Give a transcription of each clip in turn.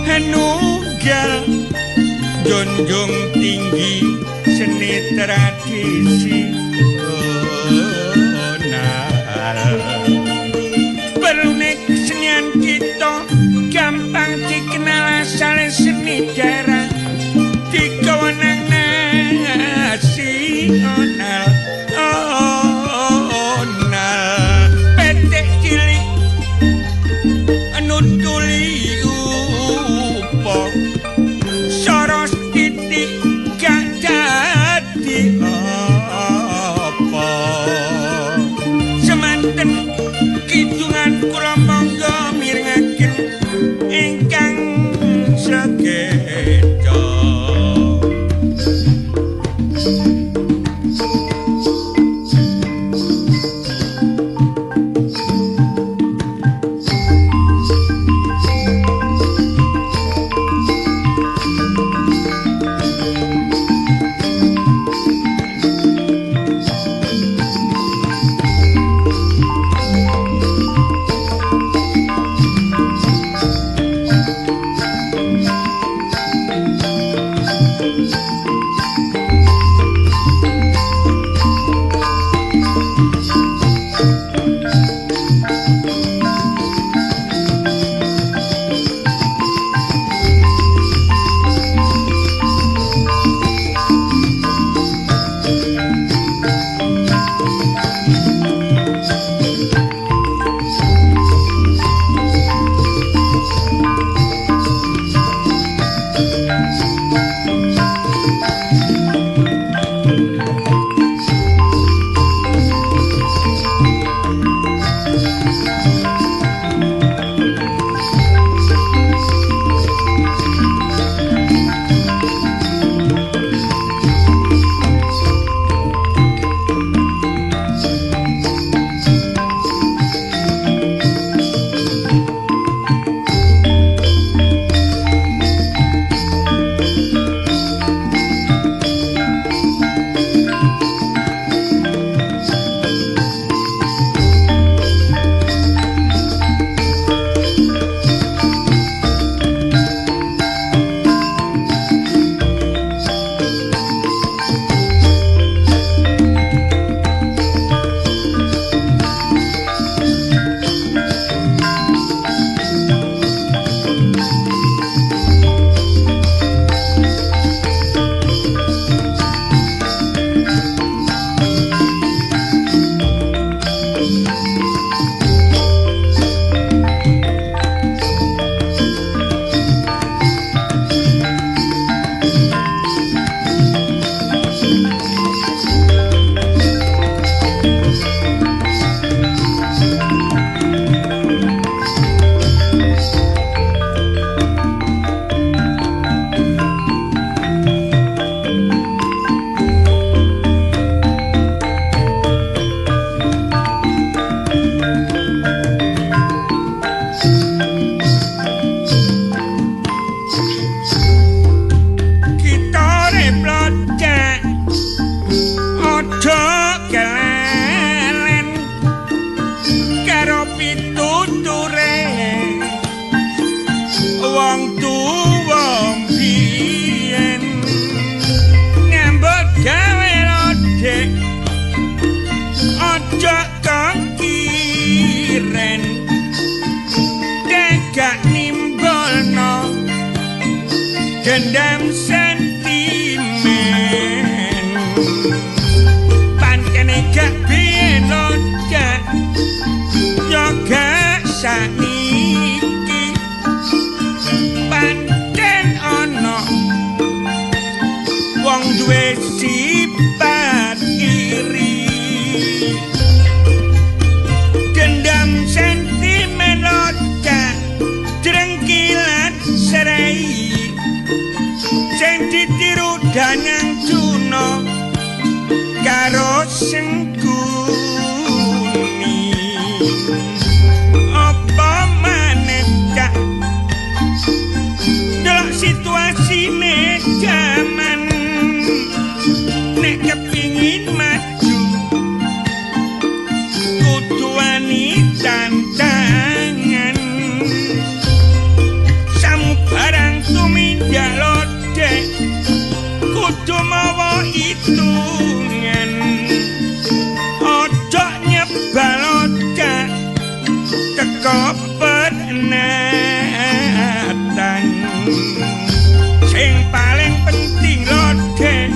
Manunggal junjung tinggi seni tradisi perlune kesenian kita gampang dikenal asal seni daerah dikawenang nasional petek cilik nutuli soros titik gak dadi apa semanten kidungan kula monggo mirengaken ingkang saged dendam sentimen pancene gak biyen gak yoga saniki pancen ana wong duwe sifat iri dendam sentimen gak drengkilan serai sing ditiru danang tuna karo sengkuni apa maneh cak delok situasine jaman nek kepingin maju kudu wani tantangan samu barang tumindak lodeh kudu mawa hitungan ojo nyebal odak teko penatan sing paling penting lodeh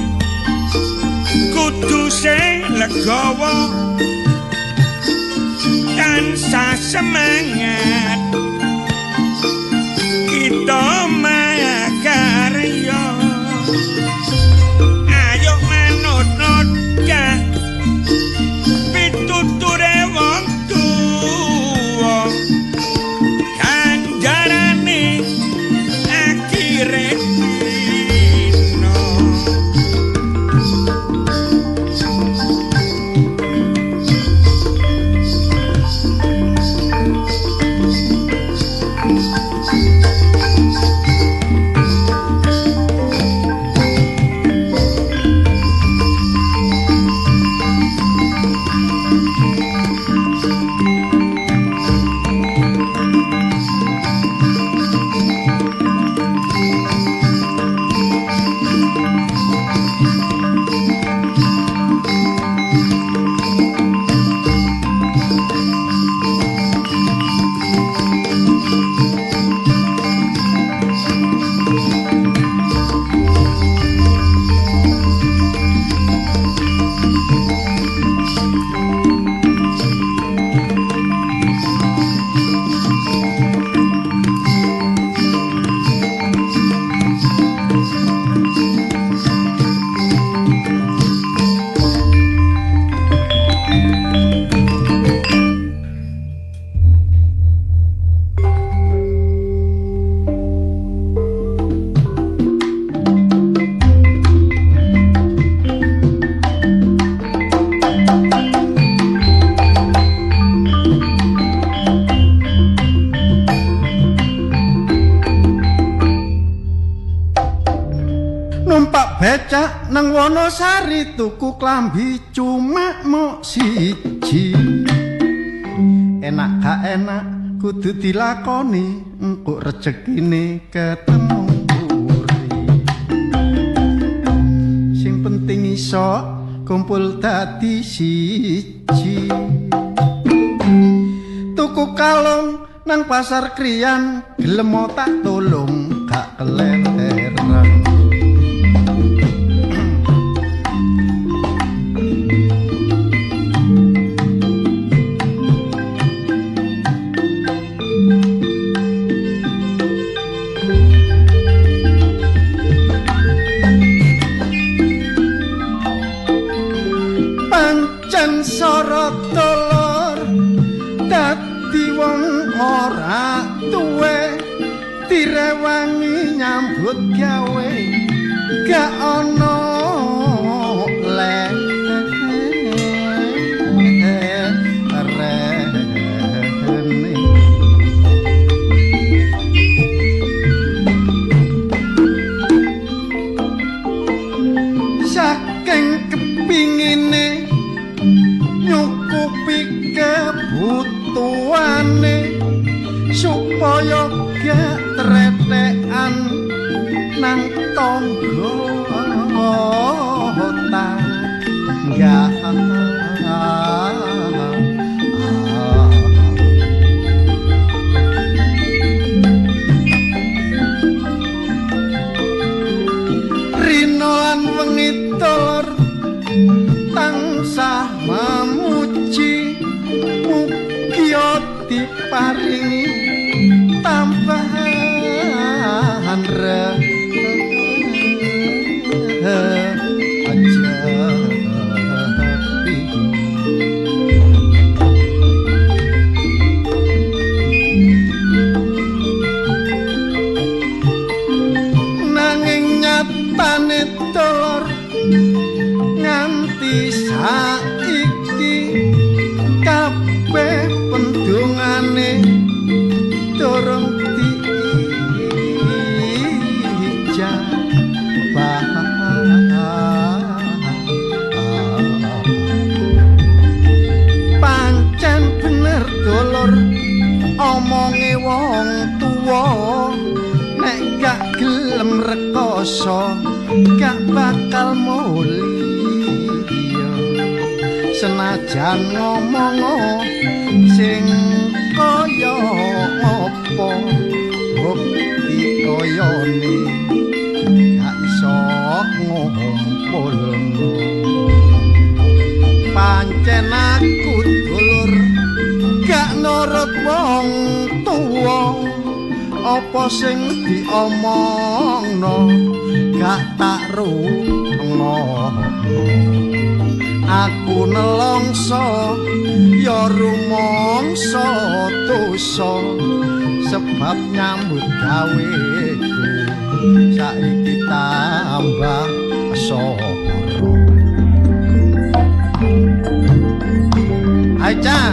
kudu sing legowo tansah semangat kita makarya ayo manut lodeh pituture wong tuwa kanjarane akhire dina becak nang Wonosari tuku klambi cuma mok siji enak gak enak kudu dilakoni engko rezekine ketemu uri sing penting iso kumpul dadi siji tuku kalung nang pasar kriyan gelem tak tolong gak keleleran sorot dolor dadi wong ora tuwe direwangi nyambut gawe gak ono saking kepingine nyukupi kebutuhane supaya gak tretekan nang tangga tangga maringi tambahan nanging nyatane dolor nganti saiki kabeh pendungane durung dijabah pancen bener dolor omonge wong tuwa nek gak gelem rekoso gak bakal muli senajan ngomong sing kaya apa bukti kayane gak iso ngumpul pancen aku dulur gak nurut wong tuwa apa sing diomongno gak tak rungono aku nelongso ya rumangsa dosa sebab nyambut gaweku saiki tambah soro Aica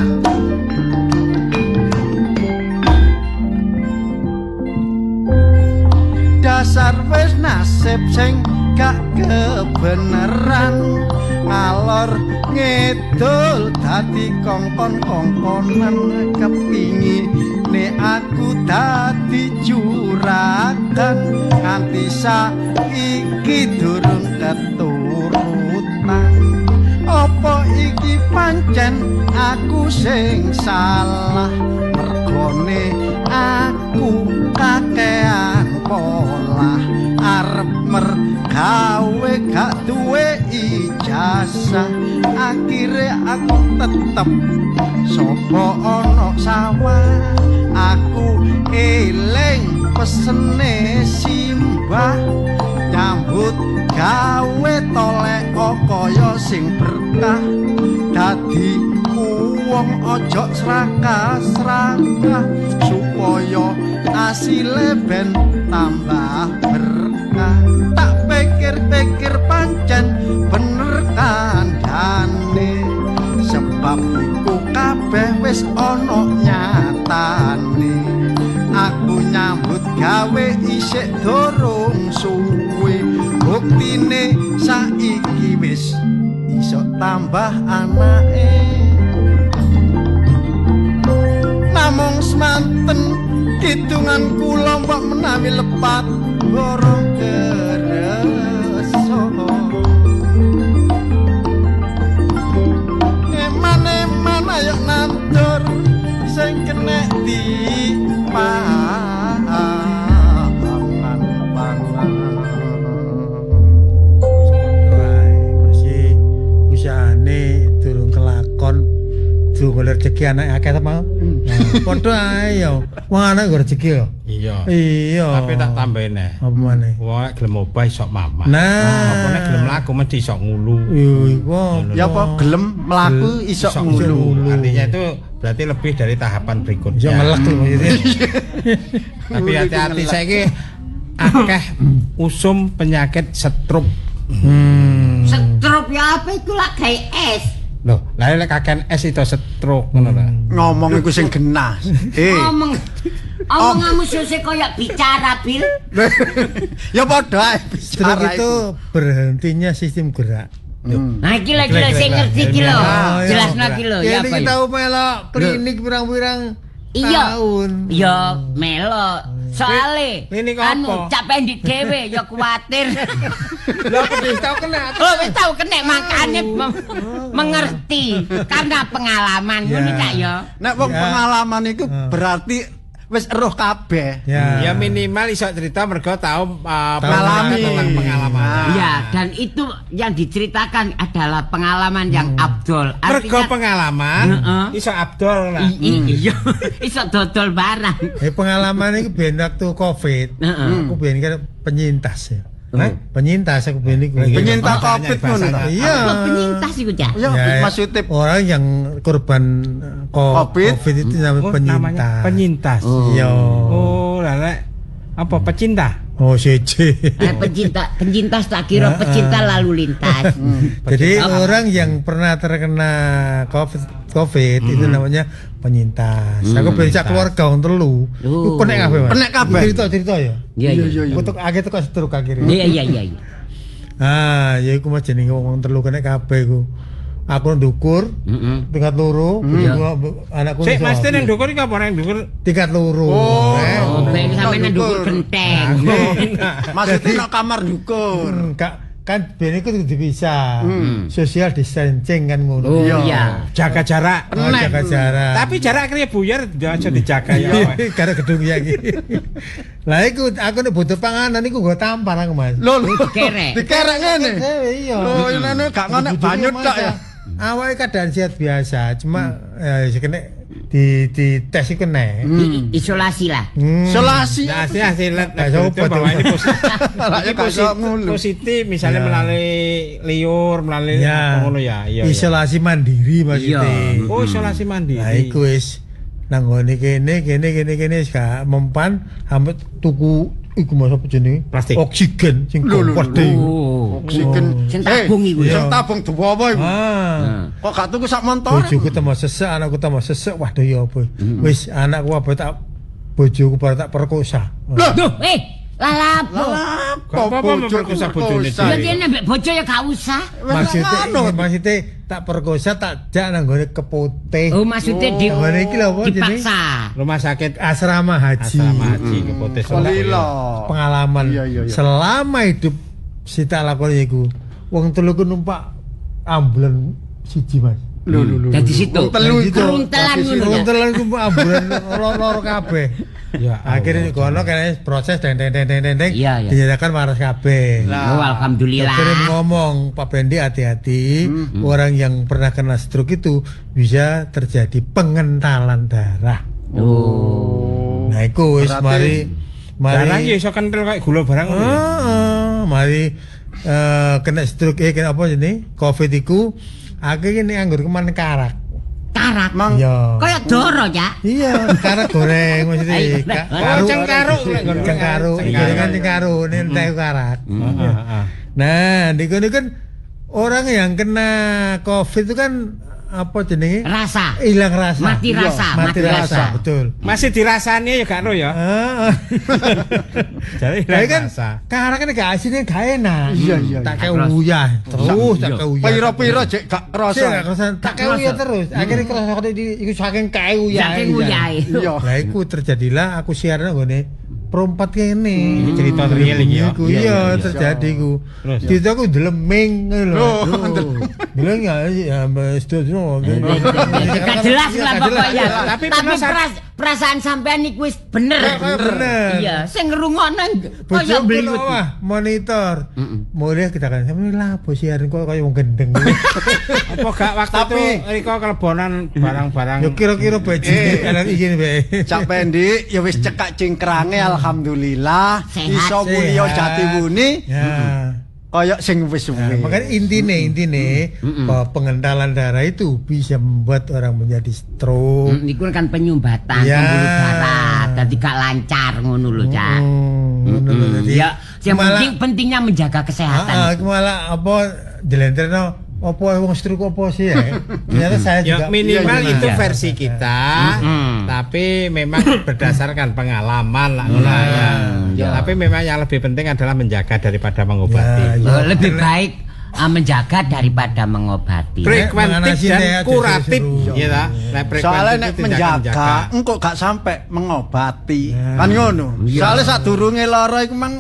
dasar wis nasib sing gak kebeneran ngalor ngidul dadi kongkon-kongkonan kepingine aku dadi juragan nganti saiki durung keturutan apa iki pancen aku sing salah mergone aku kakean polah arep mergawe gak duwe ijazah akhire aku tetep sapa ana sawah aku eling pesene simbah nyambut gawe tolek kaya sing berkah dadi wong ojo serakah-serakah supaya asile ben tambah berkah tak pikir-pikir pancen bener kandhane sebab iku kabeh wis ana nyatane aku nyambut gawe isih durung suwe buktine saiki wis iso tambah anake namung semanten kidungan kula mbok menawi lepat gorong kereso eman-eman ayo nandur sing kenek di pangan masih usahane durung kelakon durung golek rezeki anak akeh ta mau padha ae yo wong anak golek rezeki yo iya tapi tak tambahin nih apa maneh wong gelem obah iso mamah nah apa nek gelem mlaku mesti iso ngulu ya apa gelem mlaku iso ngulu artinya itu berarti lebih dari tahapan berikutnya ya melek lho tapi hati-hati saiki akeh usum penyakit stroke stroke ya apa itu lah kayak es loh lah lek kakean es itu stroke ngono ta ngomong iku sing genah omonganmu sese kaya bicara Bil ya padha ae stroke itu berhentinya sistem gerak nah iki lho sing ngerti iki lho jelasno iki lho ya apa kita melok klinik pirang-pirang tahun ya melok soale ini apa cak pendik dhewe ya kuwatir lha wis tau kena wis tau kena makane mengerti karena pengalaman ngono tak ya nek wong pengalaman iku berarti wis eruh kabeh. Ya minimal iso cerita mergo tau Ngalami. tentang pengalaman. Iya, dan itu yang diceritakan adalah pengalaman yang abdol. Mergo pengalaman iso abdol lah. Iya, iso dodol barang. Pengalaman itu ben waktu Covid. Aku ben kan penyintas ya. Penyintas aku ben iku. Penyintas Covid ngono ta? Iya. Apa penyintas iku, Cak? Ya, Ya, maksudnya orang yang korban Covid. COVID itu namanya penyintas. Penyintas. Iya. Oh, lek apa pecinta? Oh, CC. Penyintas tak kira pecinta lalu lintas. Jadi orang yang pernah terkena COVID itu namanya penyintas. Aku bisa keluarga wong telu. Iku penek kabeh, Mas. Penek kabeh. Cerita-cerita ya. Iya. Aku tok akeh teko stroke akhirnya. Iya. Ah, ya iku Mas jenenge wong telu kena kabeh iku. Aku ndukur, tingkat loro, anakku Sik Mas nang ndukur iki apa nang ndukur? tingkat loro. Oh, ben sampeyan ndukur genteng. Maksudnya nak kamar dukur. Kan ben iku dipisah. Social distancing kan ngono. Oh iya. Jaga jarak. Jaga jarak. Tapi jarak akhirnya buyar aja dijaga ya. Karena gedung ya iki. Lah iku aku nek butuh panganan iku nggo tampar aku Mas. Lho, Dikerek. dikerek ngene. Iya. Lho, ini gak ngonek banyu tok ya. Awalnya keadaan sehat biasa, cuma ya kena di tes iku nek. Isolasi lah. Isolasi. Nah, hasil coba bahwa ini Ini positif misalnya melalui liur, melalui Ya. ngono ya. Iya. Isolasi mandiri maksudnya. Oh, isolasi mandiri. Nah, iku wis nang ngene kene wis gak mempan hampir tuku iku mas apa jenenge? Plastik. Oksigen sing gede. Oksigen. Sing tabung iku ya. Sing tabung dawa iku. Kok gak tuku sak montor? Bojoku tambah sesek, anakku tambah sesek. Waduh ya apa. Wis anakku apa tak bojoku bar tak perkosa. Duh, lapo. Apa memperkosa bojone Ya dhewe? kene mbek bojo ya gak usah. Maksudnya tak perkosa tak jak nang gone keputih. Oh, maksudnya di Gone iki lho apa jenenge? dipaksa. Rumah sakit Asrama haji. ke Potes. Pengalaman Iya. selama hidup si tak lakoni iku wong telu ku numpak ambulan siji Mas. Dadi situ. Telu itu. Keruntelan ngono ya. Keruntelan ku ambulan loro kabeh. Ya. Akhirnya kono kene proses deng Iya. dinyatakan waras kabeh. Oh, alhamdulillah. Dokter ngomong Pak Bendi hati-hati orang yang pernah kena stroke itu bisa terjadi pengentalan darah. Oh. Nah iku wis Berarti Barang mari ya iso kental kayak gula barang ngono. mari kena stroke kena apa jenenge Covid iku akhirnya ini anggur keman karak. Karak. Mang Iya. Kaya doro ya. Iya, karak goreng maksudnya. Ayo, cengkaruk. Cengkaruk, kan cengkaruk, ini entah karak. Nah, di kan orang yang kena Covid itu kan apa jenenge? Rasa. Hilang rasa. Mati Iya, rasa, mati mati rasa, rasa. betul. Masih dirasani ya gak ro ya. Jadi Tapi kan rasa. karak kan gak asine gak enak. Iya. Tak kayak uyah, terus tak kayak uyah. piro-piro jek gak Sih, kerasa. gak kerasa, tak kayak uyah terus. Akhirnya kerasa kok iku saking kayak uyah. Saking uyahe. Iya. Lah iku terjadilah aku siaran nggone perompat kene. Ini cerita real iki ya. Iku iya terjadi iku. Terus? Itu aku deleming ngono lho. Bilang ya Mbak Studio. Gak jelas lah pokoknya. Tapi perasaan sampean iku wis bener. Bener. Iya, sing ngrungokno Bojo kaya bliwet. wah monitor. Mulai kita kan sampe lah siaran kok kaya wong gendeng. apa gak waktu Tapi- itu Riko kelebonan barang-barang. Yo kira-kira baju enak iki bae. Cak Pendi ya wis cekak cingkrange alhamdulillah Sehat. iso mulya Sehat. Jatiwuni Ya. kaya sing wis Nah, suwe. makanya intine bahwa pengentalan darah itu bisa membuat orang menjadi stroke. Niku kan penyumbatan Ya. pembuluh darah, dadi gak lancar ngono lho, Cak. Ngono lho, jadi Ya, yang malah- pentingnya menjaga kesehatan. malah apa dilenterno apa wong stroke apa sih ya? Ternyata saya Ya juga minimal Iya, itu iya. versi kita, tapi memang berdasarkan pengalaman lah ya. Tapi memang yang lebih penting adalah menjaga daripada mengobati. Ya, Lebih baik menjaga daripada mengobati. Preventif Mengenasi dan sehat, kuratif, seru-seru. ya ta. Nah, preventif Soalnya itu nek tindakan menjaga engko gak sampai mengobati. Ya. Kan ngono. Iya. Soalnya sadurunge lara iku mang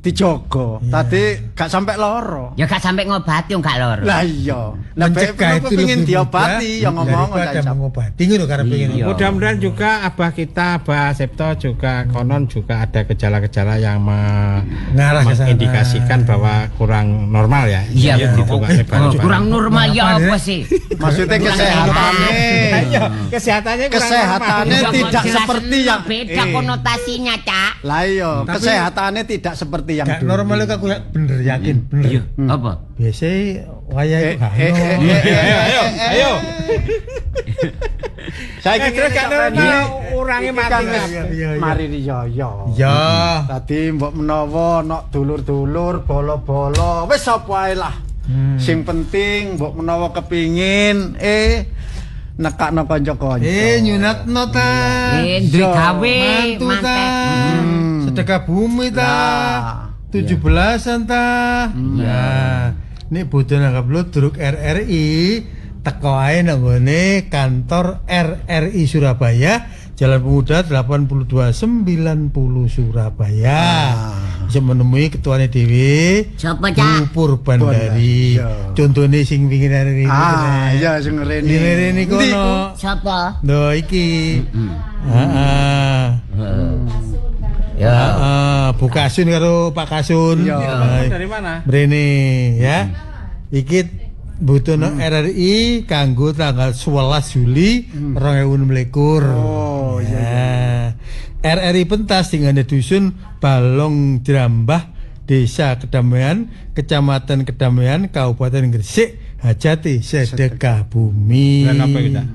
dijogo. Tadi gak sampai loro. Ya gak sampai ngobati wong gak loro. Lah iya. Lah Mencegah itu pengin lebih diobati ya ngomong daripada mengobati ngono karepe ngene. Iya. Mudah-mudahan juga abah kita, Abah Septo juga konon juga ada gejala-gejala yang Ngarah ke sana. mengindikasikan bahwa kurang normal ya. Iya, gitu Pak Septo. kurang normal ya apa sih? Maksudnya Kesehatannya kurang kesehatannya Ya, tidak kok seperti yang beda konotasinya, Cak. Lah iya, Tapi- kesehatannya tidak seperti yang Gak dulu. normal kok aku bener yakin bener. Iya, apa? Biasa waya itu gak Ayo. Saya Terus gak normal urangi mati. Mari riyo. Ya. Tadi mbok menawa nok dulur-dulur bolo-bolo wis apa ae lah. Sing penting mbok menawa kepingin nekakno kanca-kanca. Nyunatno ta. Duwe gawe Mantu ta. Sedekah bumi ta. Lah. 17-an ta. Nah, nek bodho nanggap ludruk RRI teko ae nang ngene kantor RRI Surabaya, Jalan Pemuda 8290 Surabaya. Bisa menemui ketuane dhewe. Siapa, Cak? Purwandari. Iya. Contone sing wingi rene. Iya sing rene. Rene kono. Siapa? Lho iki. Heeh. Ya. Bu Kasun karo Pak Kasun. Iya. Dari mana? Mrene ya. Iki butuhno RRI kanggo tanggal 11 Juli 2021. Oh, iya. RRI pentas tingane dusun Balong Drambah, Desa Kedamaian, Kecamatan Kedamaian, Kabupaten Gresik, hajati sedekah bumi. Bulan apa itu, Cak?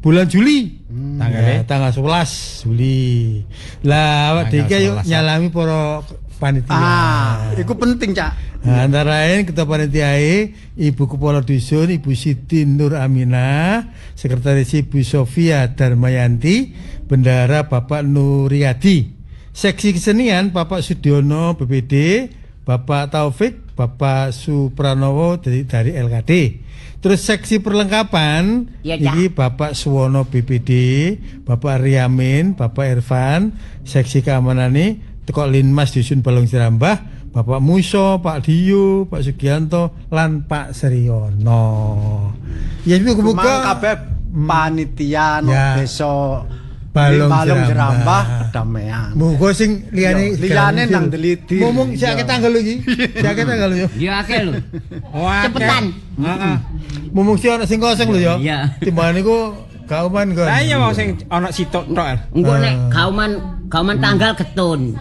Bulan Juli. Tanggalnya? Tanggal 11 Juli. Lah awak Tanggal dhewe yuk 11. nyalami para panitia. Iku penting, Cak. Nah, antara lain ketua panitiae Ibu Kepala Dusun Ibu Siti Nur Aminah, Sekretaris Ibu Sofia Darmayanti, Bendahara Bapak Nuriyadi, Seksi Kesenian Bapak Sudiono BPD, Bapak Taufik, Bapak Supranowo dari LKD. Terus seksi perlengkapan Iya, Cak. ini Bapak Suwono BPD, Bapak Riamin, Bapak Irfan, seksi keamanan ini teko Linmas Dusun Balong Jerambah, Bapak Muso, Pak Dio, Pak Sugianto, lan Pak Seriono. Ya Kumang muga-muga kabeh panitia Ya. desa Balong Jerambah Jerambah. kedamaian. muga sing liyane Liyane nang deliti. ngomong sak tanggal iki. Sak tanggal lho. Ya akeh lho. Wah, Cepetan. Heeh. Ngomong si ana sing kosong lho ya. Iya. Timbang niku kauman kon. Lah iya wong sing ana sitok tok. Engko nek kauman tanggal getun.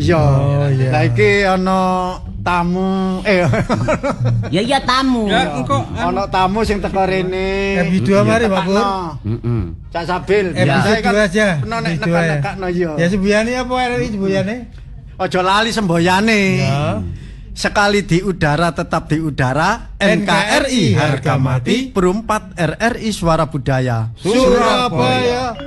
Iya. Oh, iya. Lah iki ana tamu Ya iya tamu. Ya engko ana tamu sing teko rene. Episode mari, Pak Pur. Heeh. Cak Sabil. Episode 2 aja. Nek Episode dua ya. nekak-nekakno ya. Ya semboyane apa RRI semboyane? Aja lali semboyane. Ya. Sekali di udara tetap di udara. NKRI harga mati. Perumpat RRI Suara Budaya. Surabaya.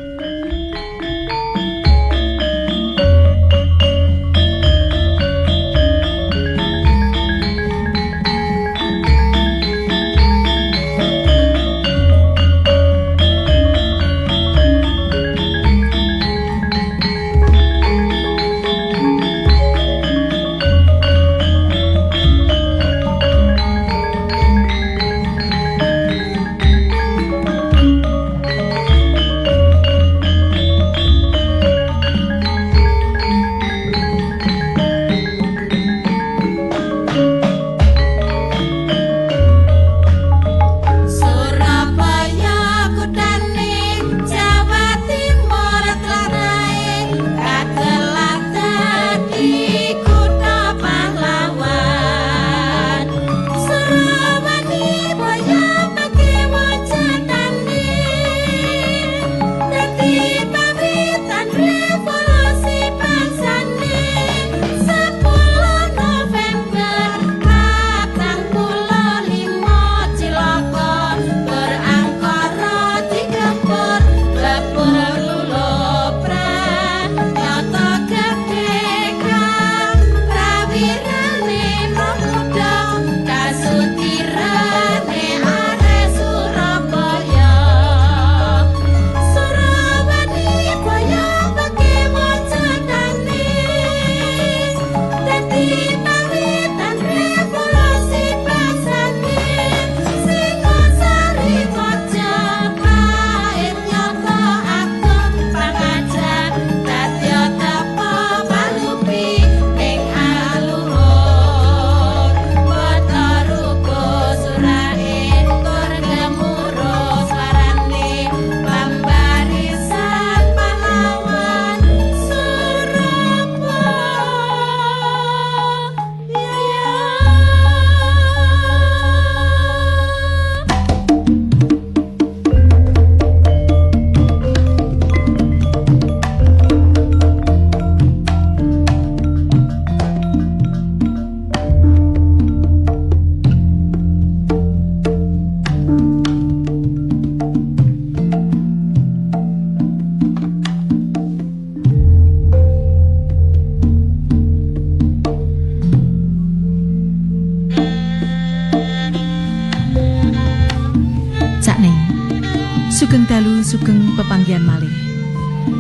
sugeng pepanggihan malih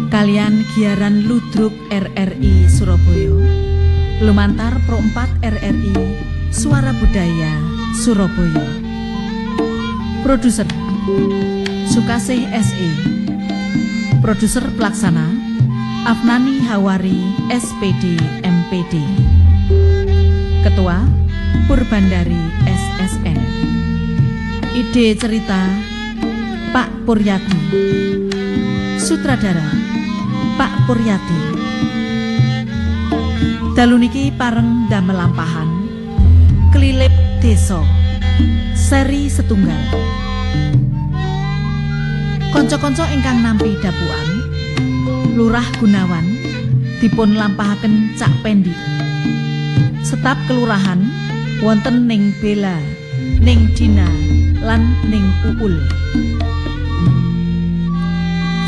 kalian giaran Ludruk RRI Surabaya lumantar Pro 4 RRI Suara Budaya Surabaya. Produser Sukasih SE. Produser pelaksana Afnani Hawari SPD MPD. Ketua Purbandari SSN. Ide cerita Pak Puryadi. Sutradara Pak Puryadi. Dalu niki pareng damel lampahan Kelilip Desa seri setunggal. Kanca-kanca ingkang nampi dapuan Lurah Gunawan dipun lampahaken Cak Pendi. Setap kelurahan wonten ning Bela, ning Dina lan ning Uul.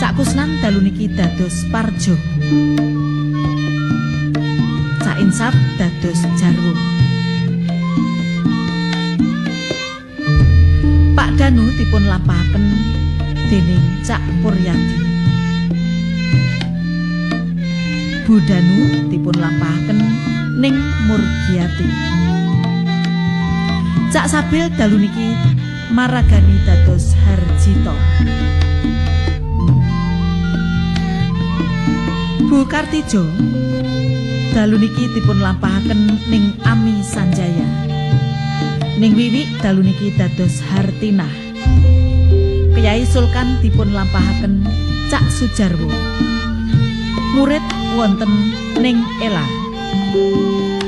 Cak Kusnan dalu niki dados Parjo. Cak Insap dados Jarwo. Pak Danu dipun lampahaken dening Cak Puryadi. Bu Danu dipun lampahaken ning Murgiati. Cak Sabil dalu niki maragani dados Harjito. Bu Kartijo dalu niki dipun lampahaken ning Ami Sanjaya. Ning Wiwik dalu niki dados Hartinah. Kyai Sulkan dipun lampahaken Cak Sujarwo. Murid wonten ning Ela.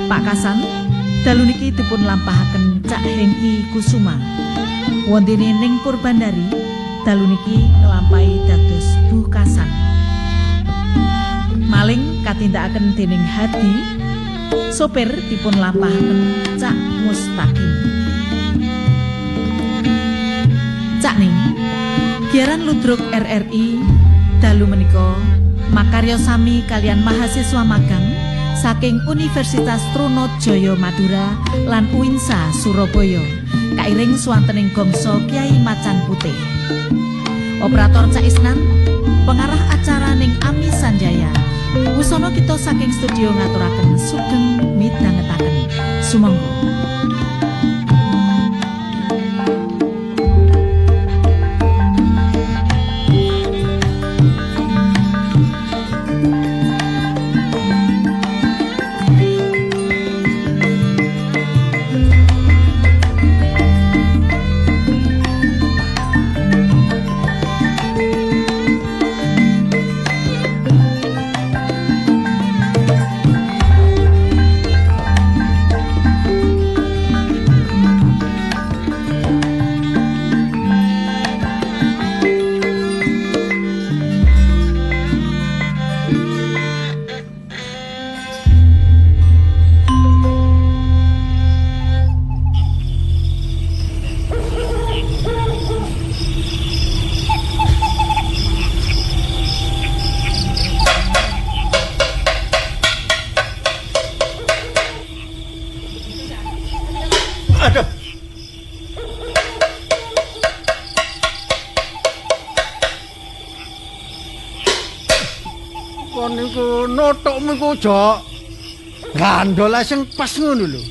Pak Kasan dalu niki dipun lampahaken Cak Hengki Kusuma. Wontene ning Purbandari dalu niki nglampahi dados Bu Kasan. Maling katindakaken dening Hadi. Sopir dipun lampahaken Cak Mustaqim. Cak Ning giaran Ludruk RRI dalu menika makarya sami kalian mahasiswa magang saking Universitas Trunajaya Madura lan UINSA Surabaya kairing swantening gongso Kyai Macan Putih. Operator Cak Isnan, pengarah acara ning Ami Sanjaya. Wusono kita saking studio ngaturaken sugeng midhangetaken. Sumangga. Niku notokmu iku aja gandol sing pas ngono lho.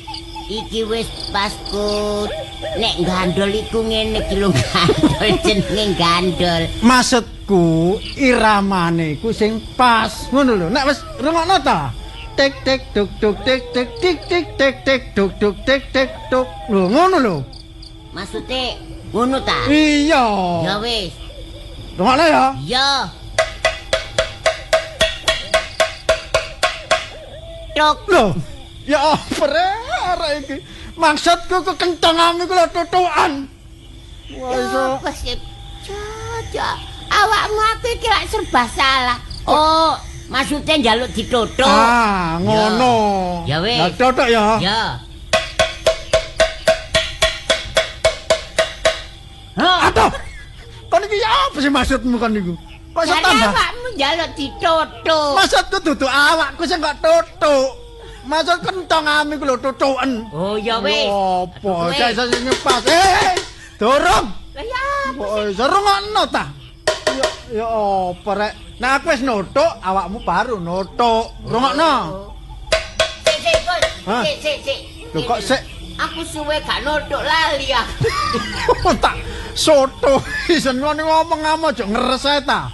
Iki wis pas Kut. Nek gandol iku ngene iki lho gandol jenenge gandol. Maksudku iramane iku sing pas ngono lho. Nek wis rungokno ta. Tik tik tuk tuk tik tik tik tik tik tik tuk tuk tik tik tuk. Lho ngono lho. Maksude ngono ta? Iya. Ya wis. Rungokno ya. Ya. Tok. Loh, ya apa iki? Maksudku kekencangan iku lho tutukan. Wah iso. Apa sih? Caca, awakmu aku iki lak serba salah. Oh, maksudnya njaluk ditutuk. Ah, ngono. Ya wis. Lah tutuk ya. Ya. Aduh. Kon iki apa sih maksudmu kon niku? Kok iso tambah? Awakmu njaluk ditutuk. Maksudku dudu awakku sing kok tutuk. Maksud kentongan iku lho tutuken. Oh ya wis. Apa? Cek sing pas. Durung. Lah ya. Kok iso rungokno ta? Ya apa rek? Nek aku wis nutuk, awakmu baru nutuk. Rungokno. Sik, Gus. Hah? Sik. Lho kok sik Aku suwe gak nutuk lali ya. tak soto isen ngomong aja ngres ae ta.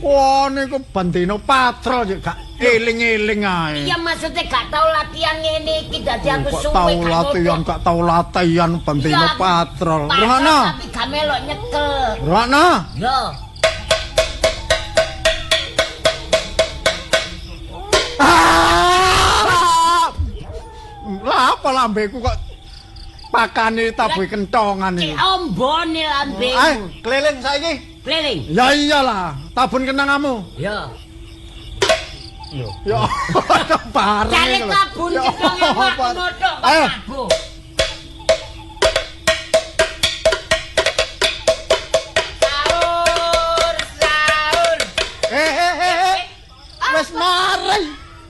Wah niku bendino patrol yo gak eling-eling ae. Iya maksudnya gak tau latihan ngene iki dadi aku Kok suwe tau gak latihan, nutuk. gak tau latihan bendino Iya, patrol. Patrol Rungokno. tapi gak melok nyekel. Rungokno. Yo. Lah apa lambeku kok pakane tabuh kentongan iki. Ombone lambemu. Keliling saiki. Keliling. Ya iyalah, tabun kenangamu. Yo. Ya bareng. Cari tabun Ya cedong yang apa? aku nutuk kok Ayo. tabu. Sahur. Wis mari.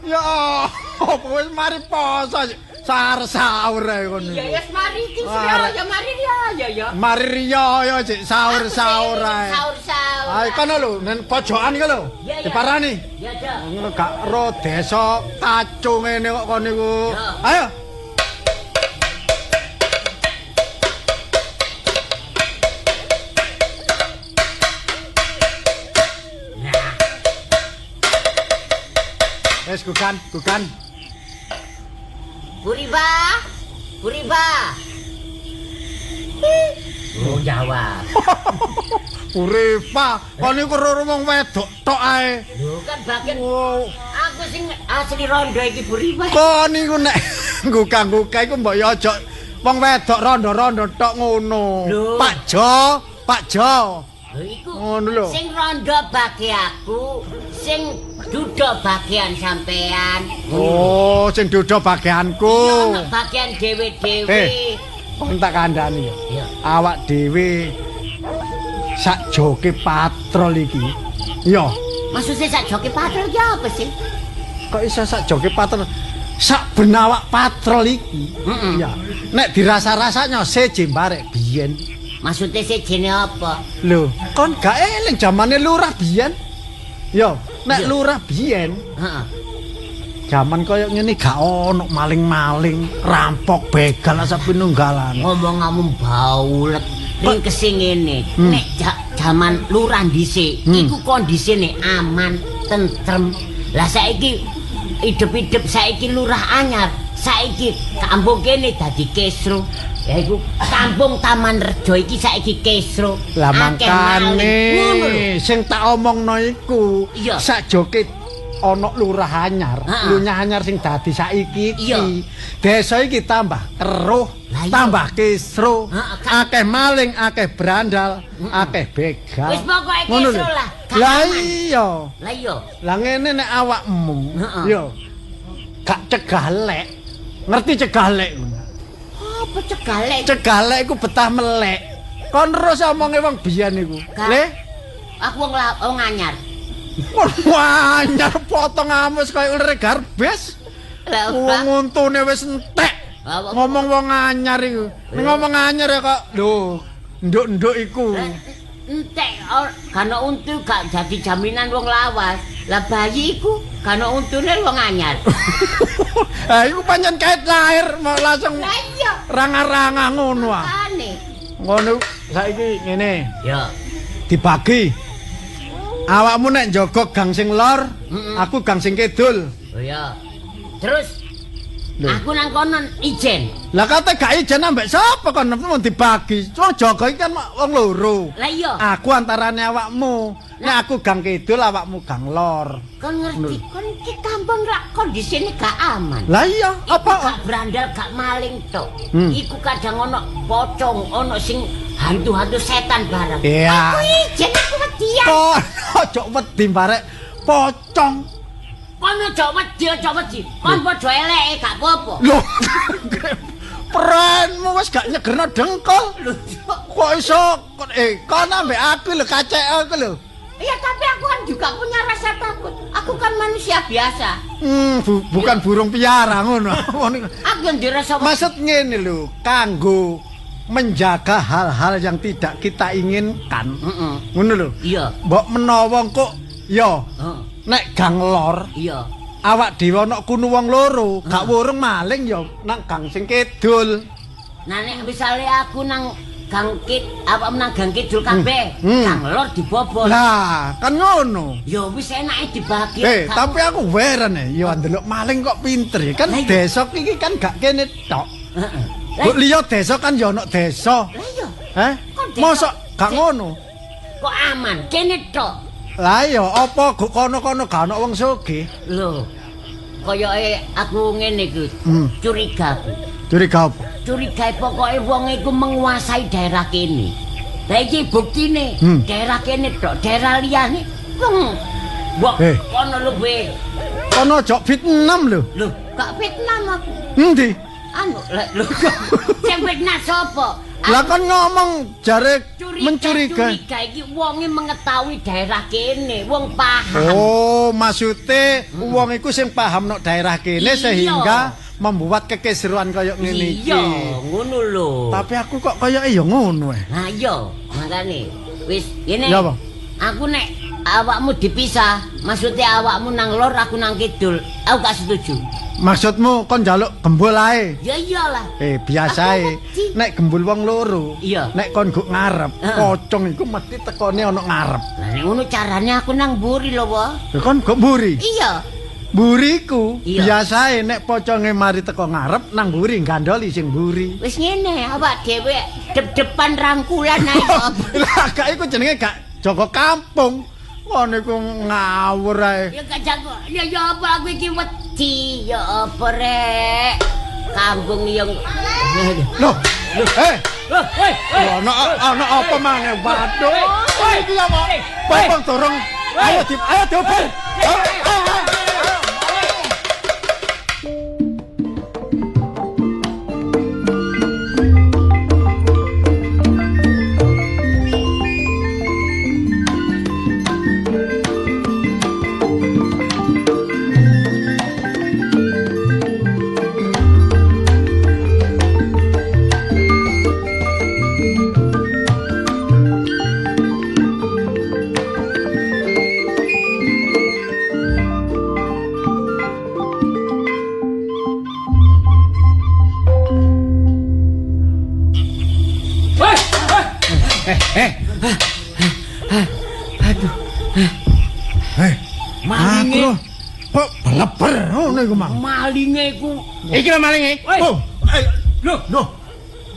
Ya apa wis mari poso. Sahur ae ngono. Ya wis mari iki Arek. ya mari ya. Mari riyo ya cik sahur ae. Sahur. Ayo kono lho, nen pojokan iki lho. Iya, iya. Diparani. Ya dah. Ngono gak ro desa kacu ngene kok kono niku. Ya. Ayo. Wes gugan. Puriba. Oh jawab. Uripa, kono niku ro wong wedok tok ae. Lho kan bagian Wow. aku sing asli rondo iki Puriba. Kok niku nek gugah-gugah iku mbok ya aja wong wedok rondo-rondo tok ngono. Lho. Pak Jo. Lho iku Ngono lho. sing rondo bagi aku, sing duda bagian sampean. Oh, sing duda bagianku. Ono bagian dhewe-dhewe. Kon tak kandhani ya. Iya. Awak dhewe sak joke patrol iki. Iya, Maksudnya sak joki patrol ki apa sih? kok iso sak joke patrol? Sak ben awak patrol iki. Heeh. Iya. Nek dirasa-rasanya seje barek biyen. Maksudnya sih jene apa? Lho, kon gak eling zamane lurah biyen? Yo, nek Iya. lurah biyen, Heeh. zaman koyo ngene gak ono maling-maling, rampok, begal asa pinunggalan. Ngomong-ngomong baulet ning kesing ngene. Hmm. Nek jaman lurah dhisik iku kondisine aman, tentrem. Lah saiki hidup-hidup saiki lurah anyar. Saiki kampung kene dadi kesro. Yaiku kampung Taman Rejo iki saiki kesro. Lah Akeh maling. Ngono lho. mangkane sing tak omongno iku Iya. sak joke ana lurah anyar, Ha-ha. lunyah anyar sing dadi saiki iki. Iya. Desa iki tambah keruh, Lah iya. tambah kisruh, Ha-ha, kan- akeh maling, akeh brandal, akeh begal. Wis pokoke Ngono kisruh lho. lah, gak Lah aman. iya. Lah iya. Lah ngene nek awakmu, Ha-ha. yo gak cegah lek. Ngerti cegah lek? Apa cegalek? Cegah lek iku betah melek. Kon terus omonge wong biyen iku. Gak. Le, Aku wong anyar. wah, anyar potong amus kaya ulere garbes. Lah Wong untune wis entek. Apa- Ngomong wong anyar iku. Ning ngomong anyar ya kok lho, nduk-nduk iku. entek kan untu gak jadi jaminan wong lawas. Lah bayi iku kan untune wong anyar. Ha iku pancen kait lahir mau langsung Lah iya. ranga-ranga ngono ah. Aneh. Ngono saiki ngene, Ya. dibagi. Awakmu nek njaga gang sing lor, Mm-mm. aku gang sing kidul. Oh ya. Terus Lho. aku nang kono ijen. Lah kate gak ijen ambek sapa kon mau dibagi. Wong jaga iki kan wong loro. Lah iya. Aku antarane awakmu. Nek aku gang kidul, awakmu gang lor. Kon ngerti kon iki kampung lak kondisine gak aman. Lah iya, Iku apa? gak berandal gak maling tok. Hmm. Iku kadang ono pocong, ono sing hantu-hantu setan bareng. Iya. Aku ijen aku wedian. Kon ojo wedi barek pocong. Kon aja wedi. Kon padha eleke gak apa-apa. Lho. Peranmu wis gak nyegerno dengkol. Kok iso kon ambek aku lho kacek aku lho. Iya, tapi aku kan juga punya rasa takut. Aku kan manusia biasa. Bukan burung piara ngono. Aku yang dirasa Maksud ngene lho, kanggo menjaga hal-hal yang tidak kita inginkan. Ngono lho. Iya. Mbok menawa kok ya nek gang lor Iya. awak dhewe ana kuno wong loro, gak wurung maling ya nang gang sing kidul. Nah nek misale aku nang apa menang gang kidul kabeh, gang lor dibobol. Lah, kan ngono. Ya wis enake dibagi. Tapi aku heran ya ndelok maling kok pinter ya. Kan desa iki kan gak kene tok. Kok liya desa kan ya ana desa. Lah iya. Mosok gak ngono. Kok aman kene tok. Lah iya apa kok kono-kono gak ana wong sugih. Lho. Koyoke aku ngene iki, curiga aku. Curiga apa? Curiga pokoke wong iku menguasai daerah kene. Lah iki buktine, daerah kene tok, daerah liyane mbok kono lho kowe. Kono aja Vietnam lho. Lho, kok Vietnam aku. Endi? Anu, lho. Sing Vietnam sapa? Lah kan ngomong jare mencurigai. Curiga iki wonge mengetahui daerah kene, wong paham. Oh, maksude wong iku sing paham nek daerah kene sehingga membuat kekesruan kaya ngene iki. Iya, ngono lho. Tapi aku kok kayake ya ngono ae. Nah iya, makane wis ngene. Ya apa? Aku nek awakmu dipisah, maksudnya awakmu nang lor, aku nang kidul. Aku gak setuju. Maksudmu kon njaluk gembul ae? Ya iyalah. Biasae nek gembul wong loro. Iya. Nek kon go ngarep, pocong iku mesti tekone ana ngarep. Lah nek ngono carane aku nang mburi lho, Wo. Lha kon go mburi? Iya. Buriku iya. Biasae nek poconge mari teko ngarep nang mburi gandoli sing mburi. Wis ngene, awak dhewe dep-depan rangkulan ae. Lah gak iku jenenge gak jaga kampung. Ngono iku ngawur ae. Ya gak jago. Ya apa aku iki wedi. Ya apa rek? Kampung yang Loh, ana apa maneh? Waduh. Iki apa? Bapang dorong. Ayo dioper. Malinge kok leper ngono iku, Mang. Malinge iku. Iki lho malinge. Lho.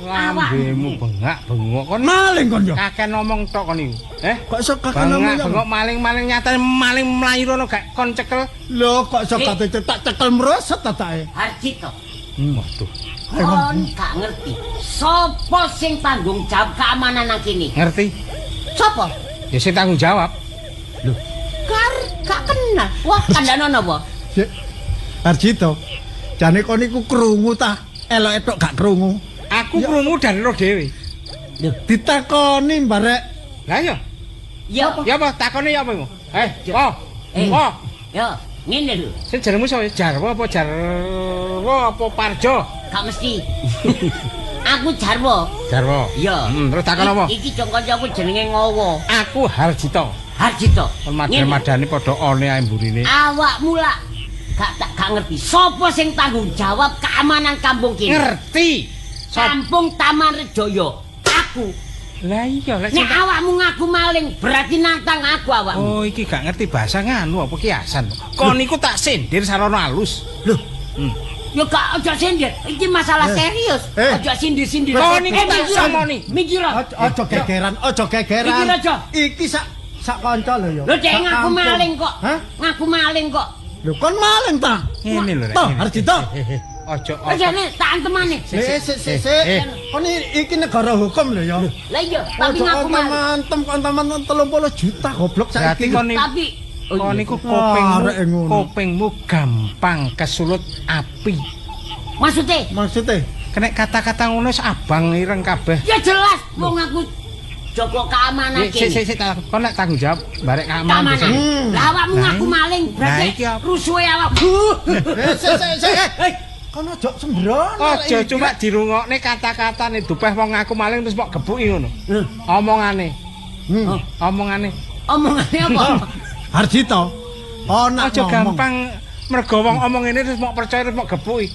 Lambemu bengak-bengok kon Maling kon yo. kakek ngomong tok kon iku. Kok iso kakek ngomong yo? Bengok maling-maling nyatane maling mlayu rono gak kon cekel. Lho kok iso kate tak cekel meroset tatake. Harjito. Waduh. Kon gak ngerti. Sopo sing tanggung jawab keamanan nang kene? Ngerti? Sopo? Ya sing tanggung jawab. Lho, gak kenal. Wah, kandhane napa? Harjito. Jane kon iku krungu ta? Elok etok gak krungu. aku krungu dan ro dhewe. Ditakoni barek. Lah iya. Ya apa takone ya apa iku? Ya, ngene lho. Sing jenengmu sapa? Jarwo apa Jarwo apa Parjo? Gak mesti. Aku Jarwo. Jarwo. Iya. Terus takon apa? Iki kancaku jenenge Ngowo. Aku Harjito. Harjito. Madani padha one ae mburine. Awakmu lah gak ngerti. Sopo sing tanggung jawab keamanan kampung kene? Ngerti. Kampung Taman Rejoyo. Aku. Lah iya, lek nek awakmu ngaku maling berarti nantang aku awakmu. Oh, iki gak ngerti bahasa nganu apa kiasan. Kon niku tak sindir sarono alus. Loh. Ya gak aja sindir. Iki masalah serius. Aja sindir-sindir. Kon niku tak samoni. Mikir. Aja gegeran, aja gegeran. Mikir aja. Iki sak kanca lho ya. Lho dek ngaku maling kok. Ngaku maling kok. Lho kon maling ta? Ngene lho rek. Toh, Harjito. Aja nek tak antemane. Sik. Kon iki negara hukum lho ya. Lah iya, tapi ngaku maling. Mantem kon taman 30 juta goblok saiki. Tapi kon niku kopingmu gampang kesulut api. Maksudnya? Kena kata-kata ngono abang ireng kabeh. Ya jelas wong aku jaga keamanan kene. Sik kon nek tanggung jawab barek keamanan. Lah awakmu ngaku maling berarti rusuhe awakmu. Sik. Kon aja sembrono. Aja cuma dirungokne kata-katane dupeh wong aku maling terus kok gebuki ngono. Omongane. Omongane. Omongane apa? Harjito. Ana Aja gampang mergo wong omong ini terus mau percaya terus mau gebuki.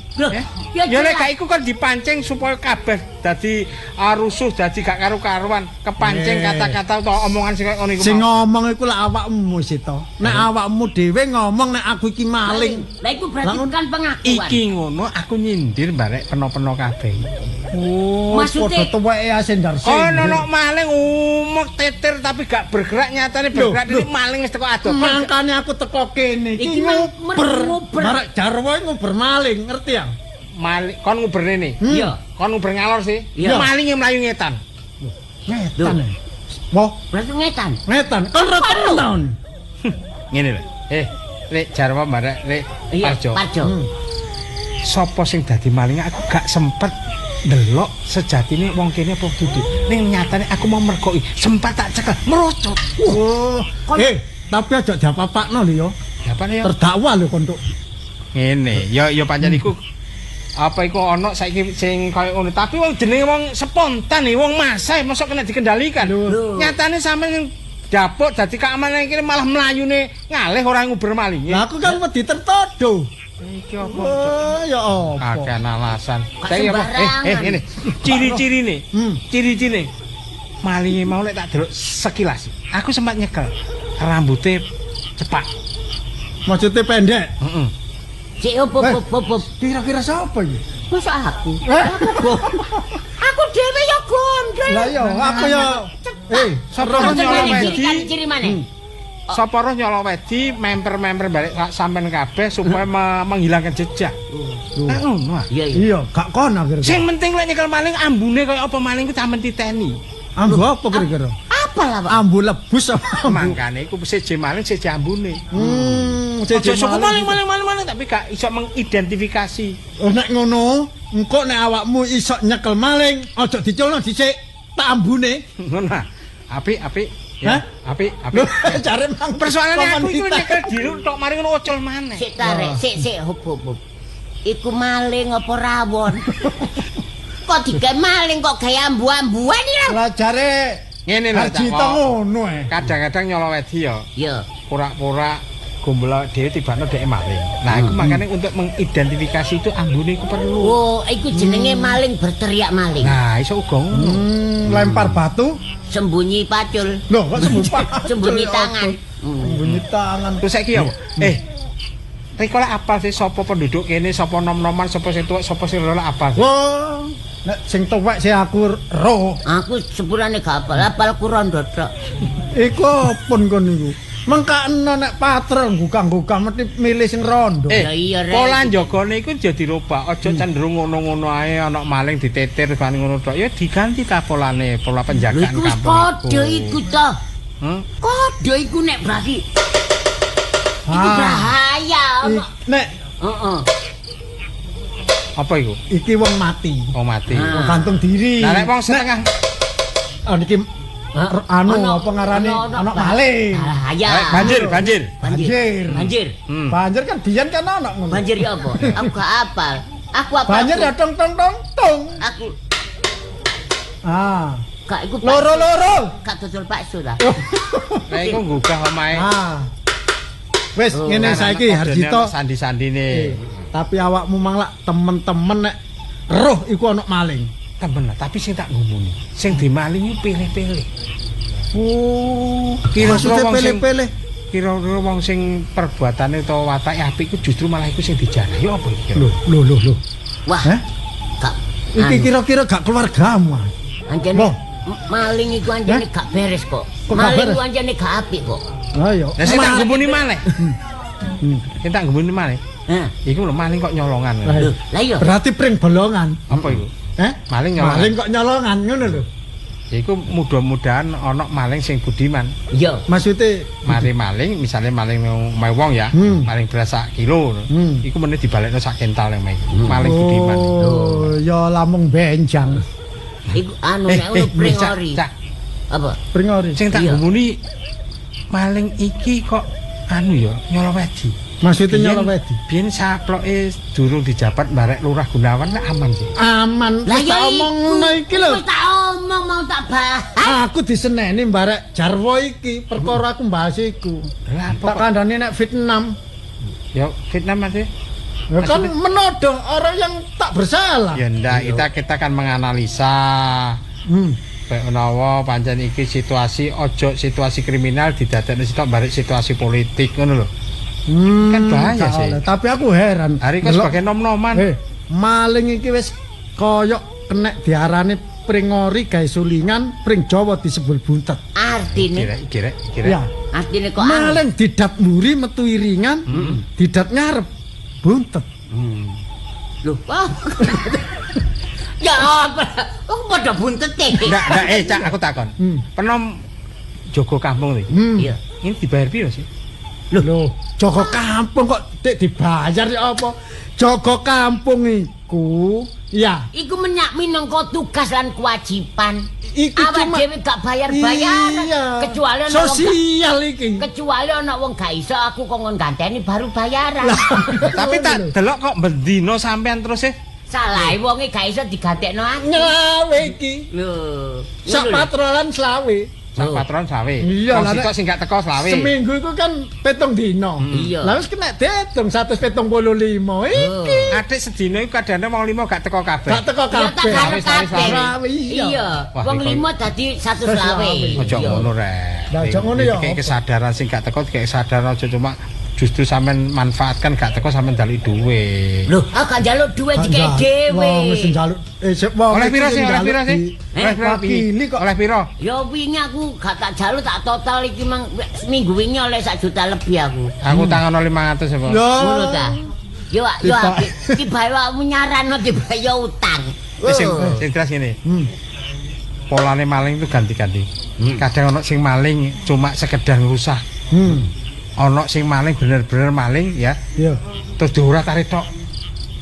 Ya nek gak iku kan dipancing supaya kabeh dadi rusuh, dadi gak karu-karuan, kepancing kata-kata utawa omongan sing ngono iku. Sing ngomong iku lak awakmu Sito. Nek awakmu dhewe ngomong nek aku iki maling. Lah iku berarti kan pengakuan. Iki ngono aku nyindir barek peno-peno kabeh. Oh, Maksudnya- padha tuweke asin darse. Ono maling umek tetir tapi gak bergerak nyatane bergerak dhewe maling wis teko adol. Mangkane aku teko kene iki Iki nguber. Marek jarwo nguber maling, ngerti ya? Maling kon nguberne ne. Iya. Kon nguber ngalor sih. Iya. Malinge mlayu ngetan. Ngetan. Wah, Berarti ngetan. ngetan. Kon ora tenan. Ngene lho. Lek jarwo barek lek Iya, Parjo. Parjo. Sapa sing dadi maling aku gak sempet delok sejatine wong kene apa dudu. Ning nyatane aku mau mergoki, sempat tak cekel, merocot. Oh, tapi aja diapa-apakno lho ya. Apane ya? Terdakwa lho kon tuk. Ngene, ya pancen iku apa iku ana saiki sing kaya ngono, tapi wong jenenge wong spontan wong masa mosok kena dikendalikan. Lho. Nyatane sampeyan dapuk dadi keamanan iki malah mlayune ngalih ora nguber maling. Lah aku kan wedi tertodo. Iki apa? Oh, ya apa? Akeh alasan. Kok Saiki apa? sembarangan? Ngene. Ciri-cirine. Ciri-cirine. Malinge mau lek tak delok sekilas. Aku sempat nyekel. Rambutnya cepak. Maksudnya pendek. Heeh. Cek opo. Kira-kira siapa iki? Masa aku? Aku dhewe ya gondrong. Lah ya, aku ya Sapa roh nyolong wedi? Ciri mana? Sapa roh nyolong wedi member-member balik sampean kabeh supaya menghilangkan jejak. Nah ngono. Iya. iya, gak kon akhirnya. Sing penting lek nyekel maling ambune kaya apa maling ku sampean titeni. Ambu apa kira-kira? Apa lah, Pak? Ambu lebus apa? Mangkane iku siji maling siji ambune. Siji Aja sok maling tapi gak iso mengidentifikasi. Oh, nek ngono, engko nek awakmu iso nyekel maling, aja diculno dhisik, tak ambune. Ngono. Apik. Hah? Apik. Cari mang Persoalane aku iku nyekel diru tok mari ngono ocol maneh. Sik tarik, sik hop. Iku maling apa rawon? Kok digawe maling kok gawe ambu-ambuan iki lho. Lah jare Ngene lho Haji Cak. to ngono Kadang-kadang nyolong wedi ya. Iya. Pura-pura gombol dhewe tibane dhek maling. Nah, iku makanya untuk mengidentifikasi itu ambune iku perlu. Oh, iku jenenge maling berteriak maling. Nah, iso uga ngono. lempar batu. Sembunyi pacul. Loh, kok sembunyi Sembunyi tangan. Sembunyi tangan. Terus saiki ya. Riko lek apal sih sapa penduduk kene, sapa nom-noman, sapa sing tuwek, sapa sing ora apal. Wah, nek sing tuwek sih aku roh. Aku sepurane gak apal ku rondo tok. Iku pun kon niku. Mengkakno nek patrol gukang-gukang mesti milih sing rondo. Ya iya, Rek. Pola njagane iku aja dirubah, aja cenderung ngono-ngono ae ana maling ditetir kan ngono tok. Ya diganti ta polane, pola penjagaan Iku kampung. kode iku to. Kode iku nek berarti iku bahaya. Nek Heeh. Apa iku? iki wong mati. Wong mati. Wong gantung diri. Lah lek wong setengah Niki anu apa ngarane ana maling. Bahaya. banjir. Banjir. Banjir. Banjir kan biyen kan ana ngono. Banjir ya apa? Aku gak apal. Aku apal. Banjir ya tong tong tong tong. Aku Ah, gak iku loro. Gak dodol bakso lah. Lah iku nggugah omahe. Ah. Wis ngene Kan saiki ana kodene Harjito. sandi-sandine. Tapi awakmu manglah temen-temen nek roh iku ana maling. Temen lah, tapi sing tak ngomongin. Sing dimaling iku pilih-pilih. Oh, Kira-kira wong sing pilih-pilih. kira-kira wong sing perbuatane utawa watake apik iku justru malah iku sing dijarahi apa iki? Loh. Wah. Hah? Gak Iki kira-kira gak keluargamu. anjene Loh. maling iku anjene gak beres kok. Kok gak Maling beres? iku anjene gak apik kok. Ayo. Lah sing tak ngomongin malih. Sing tak ngomongin malih. Heh. Iku lho maling kok nyolongan. Loh, lah iya. Berarti pring bolongan. Apa iku? Maling nyolongan. Maling kok nyolongan ngono lho. Iku mudah-mudahan ana maling sing budiman. Iya. Maksudnya Mari maling, misalnya maling mae wong ya, maling beras sak kilo. Iku meneh dibalekno sak kental yang maling budiman. Oh, ya lamung benjang. Iku anu nek ono pringori. Cak, Apa? Pringori. sing tak Iya. ngomoni maling iki kok anu ya nyolong wedi. Maksudnya nyolong wedi. Biyen saploke durung dijabat barek Lurah Gunawan lah aman sih. Aman. Lah Wis tak omongno iki lho. Wis tak omong mau tak bahas. Aku diseneni barek Jarwo iki, perkara aku bahas iku. Lah Tak kandhani nek Vietnam. ya Vietnam masih. Ya kan menodong orang yang tak bersalah. Ya ndak, kita kan menganalisa. Baik menawa pancen iki situasi ojo situasi kriminal didadekne sitok barek situasi politik ngono lho. Kan bahaya sih. Tapi aku heran. Hari kok sebagai nom-noman. Maling iki wis koyok kena diarani pringori gawe sulingan, pring Jawa disebul buntet. Artine Kira. Ya. artine kok Maling didat mburi metu iringan, didat ngarep buntet. lho. Ya apa? Oh padha buntete. Ndak Cak aku takon. Penom jogo kampung iki. Iya. Ini dibayar piro sih? Loh, jaga kampung kok tek dibayar ya apa? Jaga kampung iku, ya. Iku minangka tugas lan kewajiban. Iki Awak cuma dhewe gak bayar-bayar. Iya. Kecuali ana sosial iki. kecuali ana wong gak iso aku kok ngon ganteni baru bayaran. Tapi tak delok kok bendino sampean terus sih. Salah wonge gak iso digantekno aku. Nyelawe iki. Lho. Sak patrolan selawe. Sak patron sawe. Iya, Wong lah, sitok sing gak teko selawe. Seminggu iku kan 7 dino. Iya. Lah wis kena diitung 175 iki. Adik sedina iku kadane wong 5 gak teko kabeh. Gak teko Ya tak kabeh. karo kabeh. Selawe, iya. Iya. Wah, Wong iku- 5 dadi 120. Ojo ngono rek. Lah, ojo ngono ya Kayak apa? kesadaran sing gak teko kayak kesadaran aja cuma justru sampean manfaatkan gak teko sampean dalik duwe. Lho, aku gak njaluk duwe dikek dhewe. Wong wis njaluk wong Oleh iki piro sih? sing Oleh piro njaluk sih? di- Oleh piro? wakili kok. Oleh piro? Ya wingi aku gak tak jaluk tak total iki mang seminggu wingi oleh 1 juta lebih aku. Aku tangono 500 apa? Yo. Ngono ta. Yo tiba awakmu nyarano tiba yo utang. Sing jelas ngene. Polane maling itu ganti-ganti. Kadang ono sing maling cuma sekedar ngrusak. Ono sing maling bener-bener maling ya. Yo. Terus diurat-arit tok.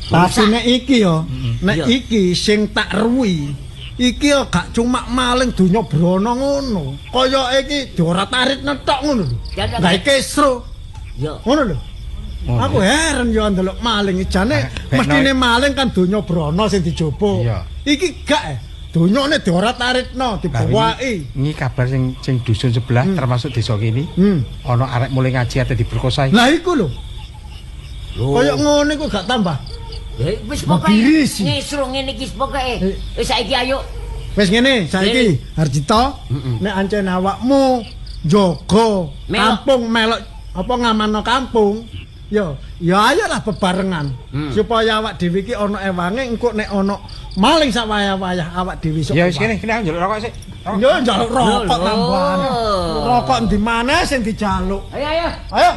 Tapi nek iki yo, nek Iya. iki sing tak ruwi, iki yo gak cuma maling donya brana ngono. Kaya iki diorat-arit netok ngono lho. Ya, ya, Gawe ya. kesro. Yo. Ngono lho. Aku heran yo ndelok maling jane mestine maling kan donya brana sing dijopo. Iya. Iki gak donyane diorat-aritno, dibawaki. Ini kabar sing dusun sebelah termasuk desa kini. Ono arek mulai ngaji ate diperkosa. Lah iku lho. Kaya ngono iku gak tambah. Ya wis Magirisi. pokoke ngesro ngene iki pokoke. Wis saiki ayo. Wis ngene, saiki Harjito, nek ancen awakmu jaga kampung melok apa ngamanno kampung, ya ayolah bebarengan supaya awak dhewe iki ana ewange engko nek ana maling sak wayah-wayah awak dhewe iso. Ya wis kene aku njaluk rokok sik. Yo njaluk rokok Lho. tambahan. Rokok ndi maneh sing dijaluk. Ayo. Ayo.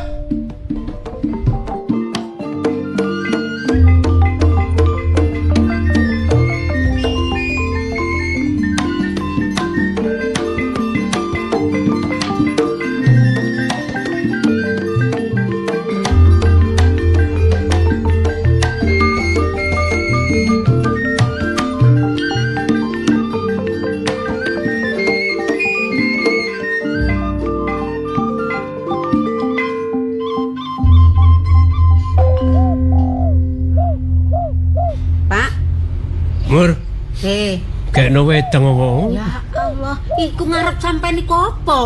Pak, Mur, gekno wedang apa? ya Allah, iku ngarep sampean iku apa?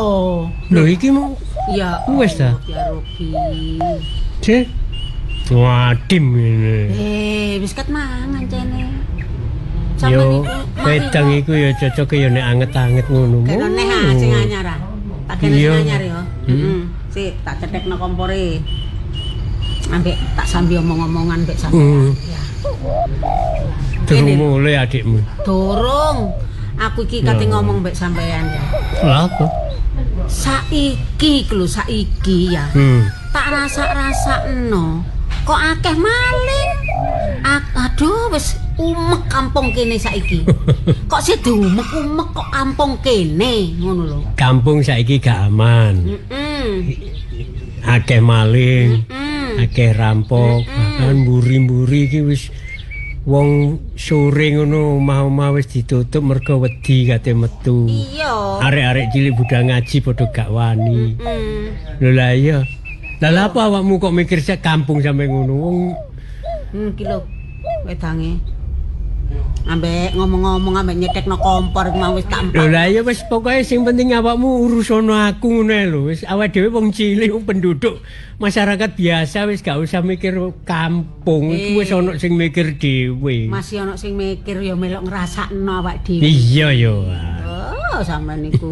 Lho iki mau Ya wis ta? Ya Robi. Cek. Wadim ngene. Wis ket mangan cene. Yo, wedang iku ya cocok ya nek anget-anget ngono. Kena neh sing anyar ah. Tak kene Iya. sing anyar ya. Sik, tak cetekno kompore. Ambek tak sambil omong-omongan mbek sampean. Ya. Durung mulai adikmu. Durung. Aku iki kate ngomong mbek sampean ya. Lha apa? Saiki lho, saiki ya. Tak rasa-rasakno kok akeh maling. Aduh wis umek kampung kene saiki. Kok sih diumek-umek kok kampung kene ngono lho. Kampung saiki gak aman. Akeh maling, akeh rampok, bahkan mburi-mburi iki wis wong sore ngono omah-omah wis ditutup mergo wedi kate metu. Iya. Arek-arek cilik budal ngaji padha gak wani. Lho lah iya. Lah apa awakmu kok mikir sek kampung sampe ngono? Wong Ki lho wedange. Ambek ngomong-ngomong ambek nyetekno kompor iku mau wis tak lho lah ya wis pokoke sing penting awakmu urusono aku ngono lho. Wis awake dhewe wong cilik wong penduduk masyarakat biasa wis gak usah mikir kampung. Iku wis ana sing mikir dhewe. Masih ana sing mikir ya melok ngrasakno awak dhewe. Iya ya. Oh, sampean niku.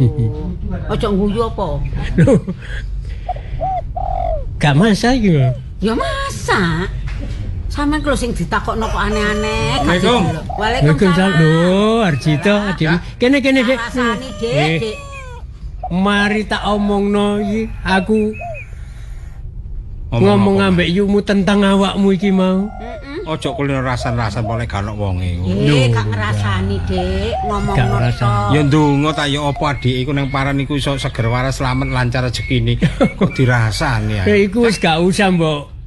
Aja ngguyu apa? Lho. Gak masak iki lho. Ya masak. Sampeyan kalau sing ditakokno kok aneh-aneh. Assalamualaikum. Waalaikumsalam. Lho, Arjito, Adik. Kene, Dik. Rasani, Dik. Mari tak omongno iki, aku ngomong ambek yumu tentang awakmu iki mau. Ojo kulino rasan-rasan boleh gak ono wonge. Gak ngrasani, Dik. Ngomongno tok. Ya ndonga ta ya apa adik iku nang paran iku iso seger waras slamet lancar rezekine. Kok dirasani Ya iku wis gak usah mbok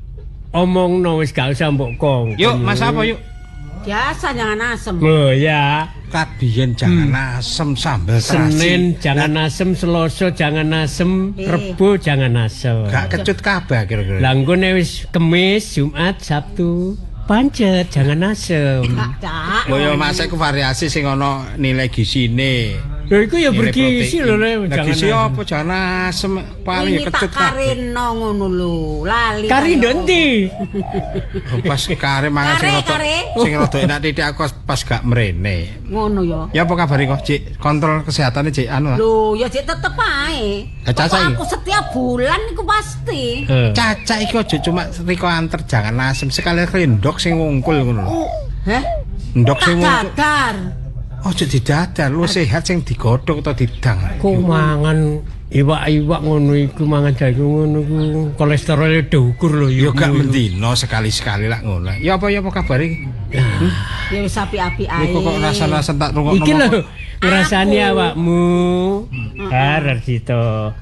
omongno, wis gak usah mbok kong. Yuk, Mas apa yuk? Biasa jangan asem. Oh ya. Kabiyen jangan asem sambel terasi. Senin jangan asem, Selasa jangan asem, Rebo jangan asem. Gak kecut kabeh kira-kira. Lah nggone wis Kamis, Jumat, Sabtu pancet jangan asem. Cak. Oh ya Mas iku variasi sing ana nilai gisine. Lho iku ya bergizi lho Gizi apa jangan asem paling ya kecut tak kareno ngono lho. Lali. Kari ndenti. Pas kare mangan sing rada enak titik aku pas gak mrene. Ngono ya. Ya apa kabar kok, Cik? Kontrol kesehatane Cik anu. Lho, ya Cik tetep ae. Caca Aku setiap bulan iku pasti. Caca iki aja cuma riko anter jangan asem sekali rendok sing wungkul ngono. Heh? Ndok sing wungkul. Dadar. Ojo didadar, lu sehat sing digodhog atau didang. Kok mangan iwak-iwak ngono iku mangan jagung ngono ku kolesterolnya dhuwur lho ya gak mendino sekali-sekali lah ngono. Ya apa kabar iki? Ya wis api-api ae. Kok rasa-rasa tak rungokno. Iki lho ngrasani awakmu. Arjito.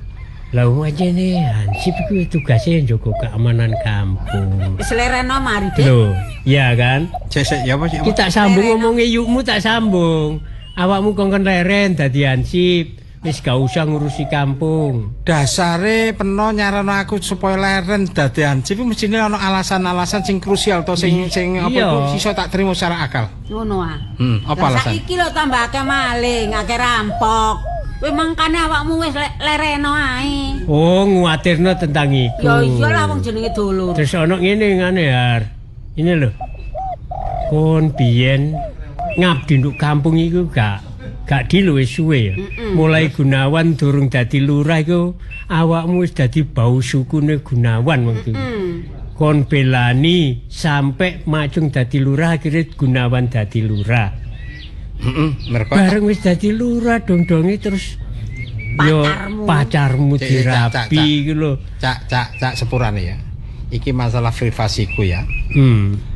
Lah wong ajene Hansip iku tugasnya njogo keamanan kampung. Wis lereno mari, Dik. Lho, iya kan? Cek ya apa sih? Kita sambung ngomonge yukmu tak sambung. Awakmu kongkon leren dadi Hansip. Wis gak usah ngurusi kampung. Dasare peno nyarano aku supaya leren dadi Hansip mestine ana alasan-alasan sing krusial to sing apa iku iso tak trimo secara akal. Ngono ah. Apa alasan? Saiki lho tambah akeh maling, akeh rampok. Kowe mangkane awakmu wis lereno ae. Oh, nguatirno tentang iku. Ya iyalah wong jenenge dulur. Terus ana ngene ngene Har. Ini lho. Kon biyen ngabdi nduk kampung iku gak diluwih suwe ya. Mulai Gunawan durung dadi lurah iku awakmu wis dadi bau sukune Gunawan wektu. Kon belani sampai macung dadi lurah akhirnya Gunawan dadi lurah. Bareng wis dadi lurah dong-donge terus yo pacarmu dirapi iku lho. Cak sepurane ya. Iki masalah privasiku ya.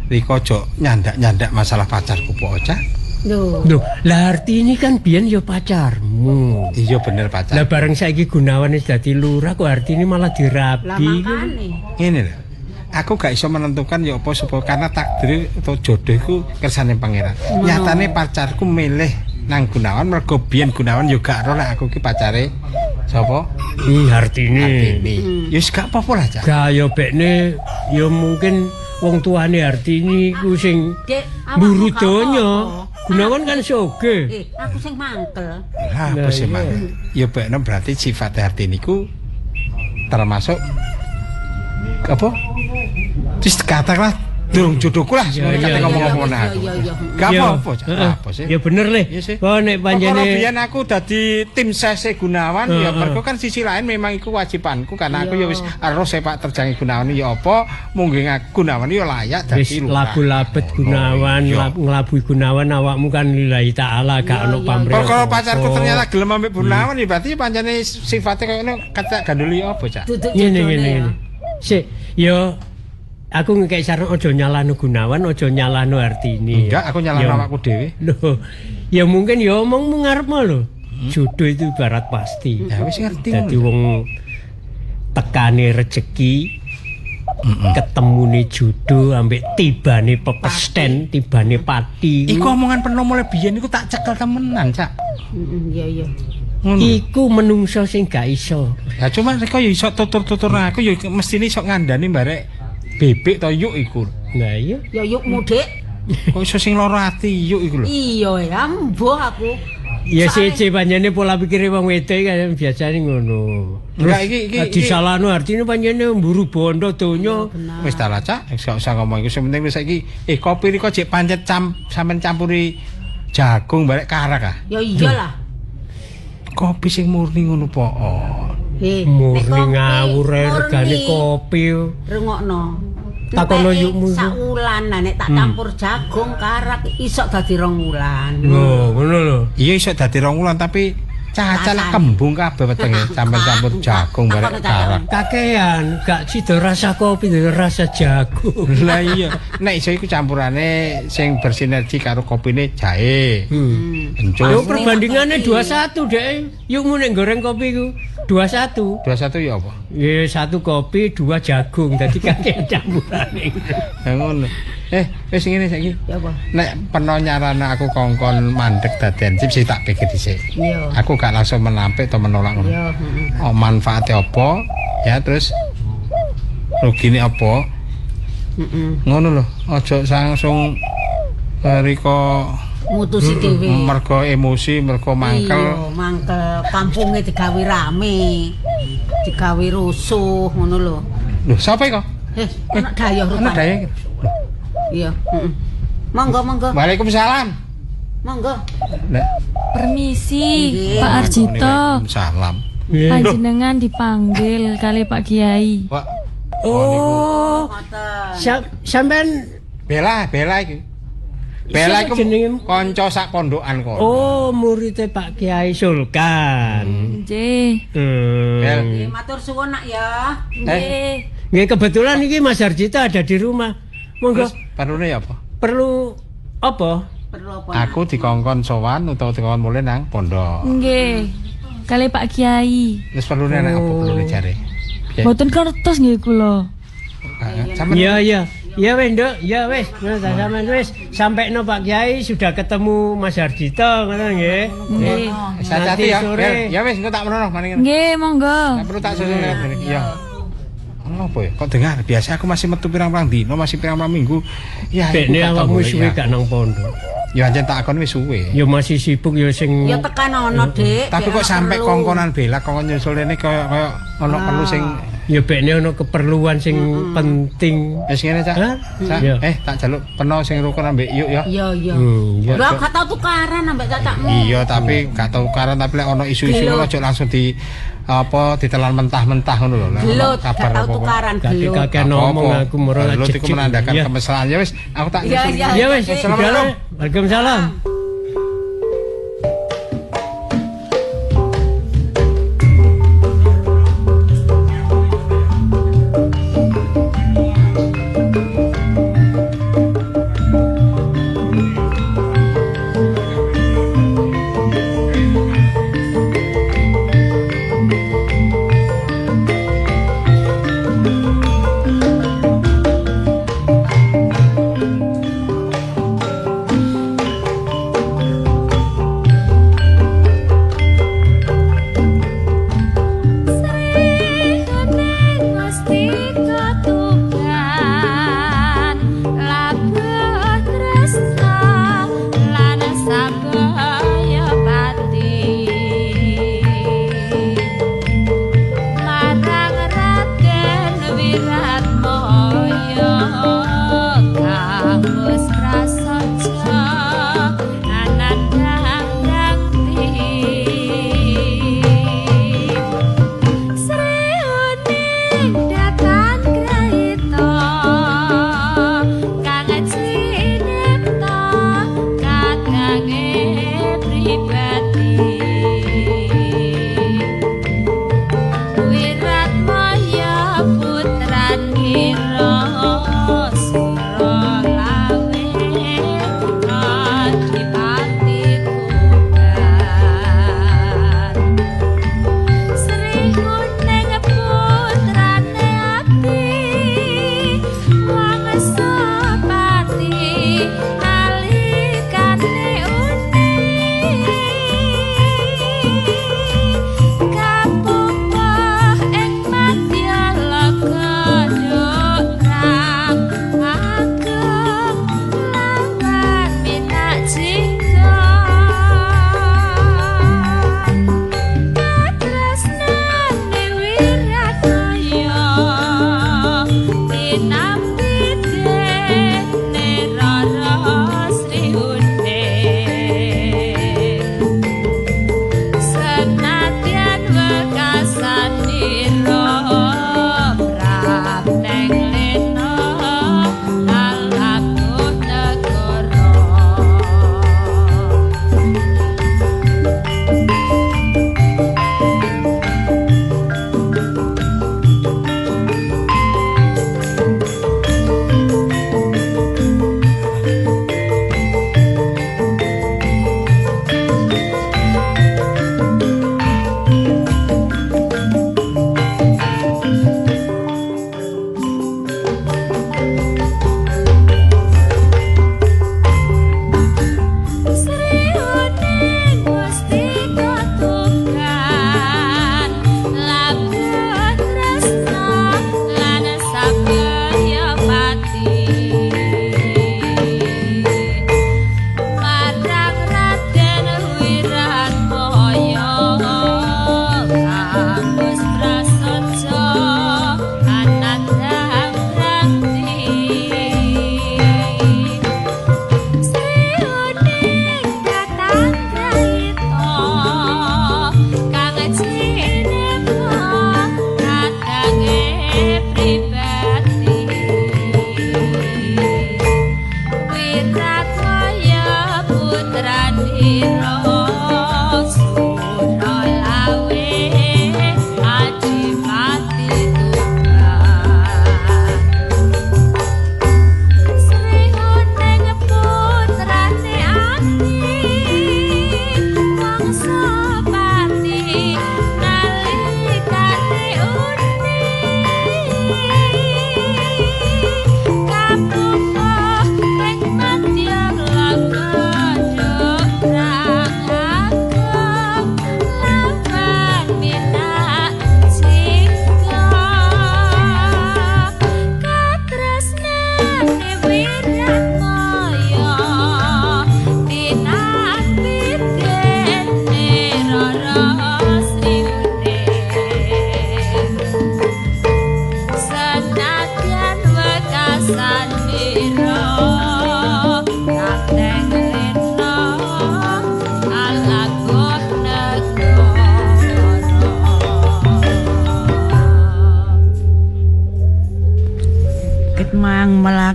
Riko ojo nyandak-nyandak masalah pacarku po Cak. Loh, lah arti ini kan biyen yo pacarmu. Iya bener pacar. Lah bareng saiki Gunawan wis dadi lurah kok arti ini malah dirapi. Lah makane. Ngene lho. Aku gak iso menentukan ya apa supaya karena takdir atau jodoh iku kersane pangeran. Nyatane pacarku milih nang Gunawan mergo biyen Gunawan yo gak ro lek aku ki pacare sapa? Hartini. Ya wis gak apa-apa lah, Cak. Gak yo bekne yo mungkin wong tuane Hartini ku sing mburu donya. Gunawan kan soge. Aku sing mangkel. Lah apa sih mangkel? Ya bekne berarti sifat Hartini ku termasuk apa? Terus katakanlah durung jodohku lah kate ngomong-ngomong aku. Gak apa-apa, apa sih? Ya bener le. Kok nek panjene biyen aku dadi tim sese Gunawan ya mergo kan sisi lain memang iku wajibanku karena aku ya wis ero sepak terjangi Gunawan ya apa mungkin Gunawan ya layak dadi lurah. Lagu labet Gunawan, nglabui Gunawan awakmu kan lillahi taala gak ono pamrih. Kalau pacarku ternyata gelem ambek Gunawan ya berarti pancene sifatnya kaya ngono kata ganduli apa, Cak? Ngene. Sik, yo aku ngekek saran aja nyalahno Gunawan, aja nyalahno Hartini. Enggak, aku nyalahno awakku dhewe. Loh, ya mungkin ya omongmu ngarepmu lho. Jodoh itu ibarat pasti. Ya wis ngerti. Dadi wong tekane rejeki, ketemune jodoh ambek tibane pepesten, tibane pati. Iku omongan peno mulai biyen iku tak cekel temenan, Cak. Iya. Iku menungso sing gak iso. Ya cuma kok ya iso tutur-tutur aku ya mestine iso ngandani barek bebek to yuk iku. Nah iya. Ya yukmu, Dik. Kok iso sing lara ati yuk iku lho. Iya ya, mbuh aku. Ya siji panjene pola pikire wong wedok kan biasane ngono. Enggak iki disalahno artine panjene mburu bondo donya. Wis ta lah, Cak. Gak usah ngomong iku. Sing penting wis saiki kopi iki kok jek pancet sampean campuri jagung barek karak ah. Ya iyalah. Kopi sing murni ngono po. Murni ngawur regane kopi. Rungokno. Takono yukmu. Sak wulan nek tak campur jagung karak iso dadi 2 wulan. Lho, ngono lho. Iya iso dadi 2 wulan tapi cacalah kembung kabeh wetenge campur jagung barek karak. Kakean, gak sida rasa kopi, rasa jagung. Lah iya, nek iso iku campurane sing bersinergi karo kopine jahe. Yo perbandingane 21, Dek. Yukmu nek goreng kopi ku 21. 21 ya apa? Ya 1 kopi, 2 jagung. Dadi kakean campurane. Ya ngono. Wis ngene saiki. Ya apa? Nek peno nyarana aku kongkon mandek dadi ensip sih tak pikir dhisik. Iya. Aku gak langsung menampik atau menolak ngono. Iya, Oh, manfaatnya apa? Ya terus rugine apa? Ngono lho, aja langsung riko mutusi dhewe. Mergo emosi, mergo mangkel. Iya, mangkel. Kampunge digawe rame. Digawe rusuh ngono lho. Lho, sapa iki kok? Anak dayah rupane. Anak dayah. Iya, Monggo. Waalaikumsalam. Monggo. Permisi, Nggih. Pak Arjito. Salam. Panjenengan dipanggil kali Pak Kiai. Pak. Oh. Sampean Bela iki. Bela iku kanca sak pondokan kok. Oh, muridé Pak Kiai Sulkan. Nggih. Nggih, matur suwun nak ya. Nggih. Nggih kebetulan iki Mas Arjito ada di rumah. Monggo. Perlune ya apa? Perlu apa? Perlu apa? Aku dikongkon sowan utawa dikongkon mulih nang pondok. Nggih. Kali Pak Kiai. Wis perlune nang apa perlune jare? Mboten kertas nggih kula. Iya. Ya wes, Nduk. Ya wes. Nah, sampean wis sampekno Pak Kiai sudah ketemu Mas Arjito ngono nggih. Nggih. Hati-hati ya. Ya wis engko tak merono maning. Nggih, monggo. Tak perlu tak susul ngene. Iya. Apa ya? Kok dengar? Biasa aku masih metu pirang-pirang dino, masih pirang-pirang minggu. Ya, Dekne awakmu suwe gak nang pondok. Ya ancen tak akon wis suwe. Ya masih sibuk ya sing. Ya tekan ono, Dik. Tapi kok sampai kongkonan Bela kongkon nyusul ini kaya ono perlu sing ya bekne ono keperluan sing penting. Wis ngene, Cak. Cak, tak jaluk peno sing rukun ambek yuk ya. Iya. Ya. Lho gak tau tukaran ambek cacakmu. Iya, tapi gak tau tukaran tapi lek ono isu-isu ngono aja langsung di ditelan mentah-mentah ngono lho. Gelut, gak tau tukaran gelut. Kakek ngomong aku merona jejeg. Iku menandakan kemesraan. Ya wis, aku tak nyusul. Ya wis. Assalamualaikum. Waalaikumsalam.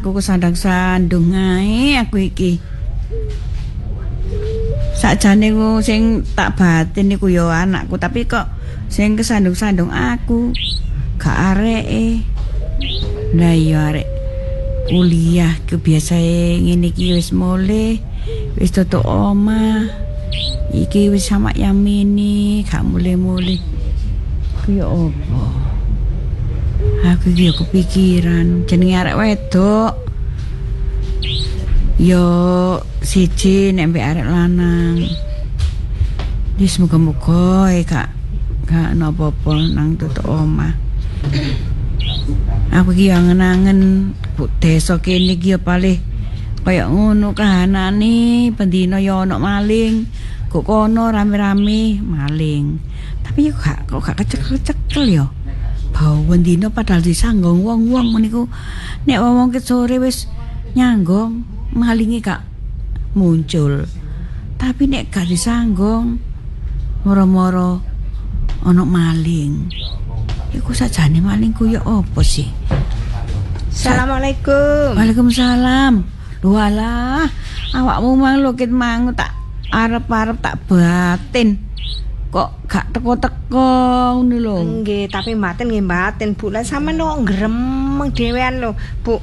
aku kesandang-sandung ae aku iki. Sakjane ku sing tak batin niku ya anakku, tapi kok sing kesandung-sandung aku. Gak areke. Lah iya arek kuliah kebiasaan ngene iki wis mulai wis tutuk omah. Iki wis sama Yamini, gak mulai-mulai. Ku ya opo? Aku iki kepikiran jenenge arek wedok. Yo siji nek mbek arek lanang. Wis muga-muga gak napa-apa nang tutuk omah. Aku iki angen-angen desa kene iki ya palih kaya ngono kahanane pendina ya ana maling. Kok kono rame-rame maling. Tapi yo gak kecekel ya. Bau pendina padahal disanggong wong-wong meniku. Nek wong sore wis nyanggong, malinge gak muncul. Tapi nek gak disanggong, moro-moro ana maling. Iku sajane maling ku ya apa sih? Assalamualaikum. Waalaikumsalam. Lho alah, awakmu mang lho ket mang tak arep-arep tak batin. Kok gak teko-teko ngono lho. Nggih, tapi mbaten nggih mbaten, Bu. Lah sampean kok gremeng dhewean lho, Bu.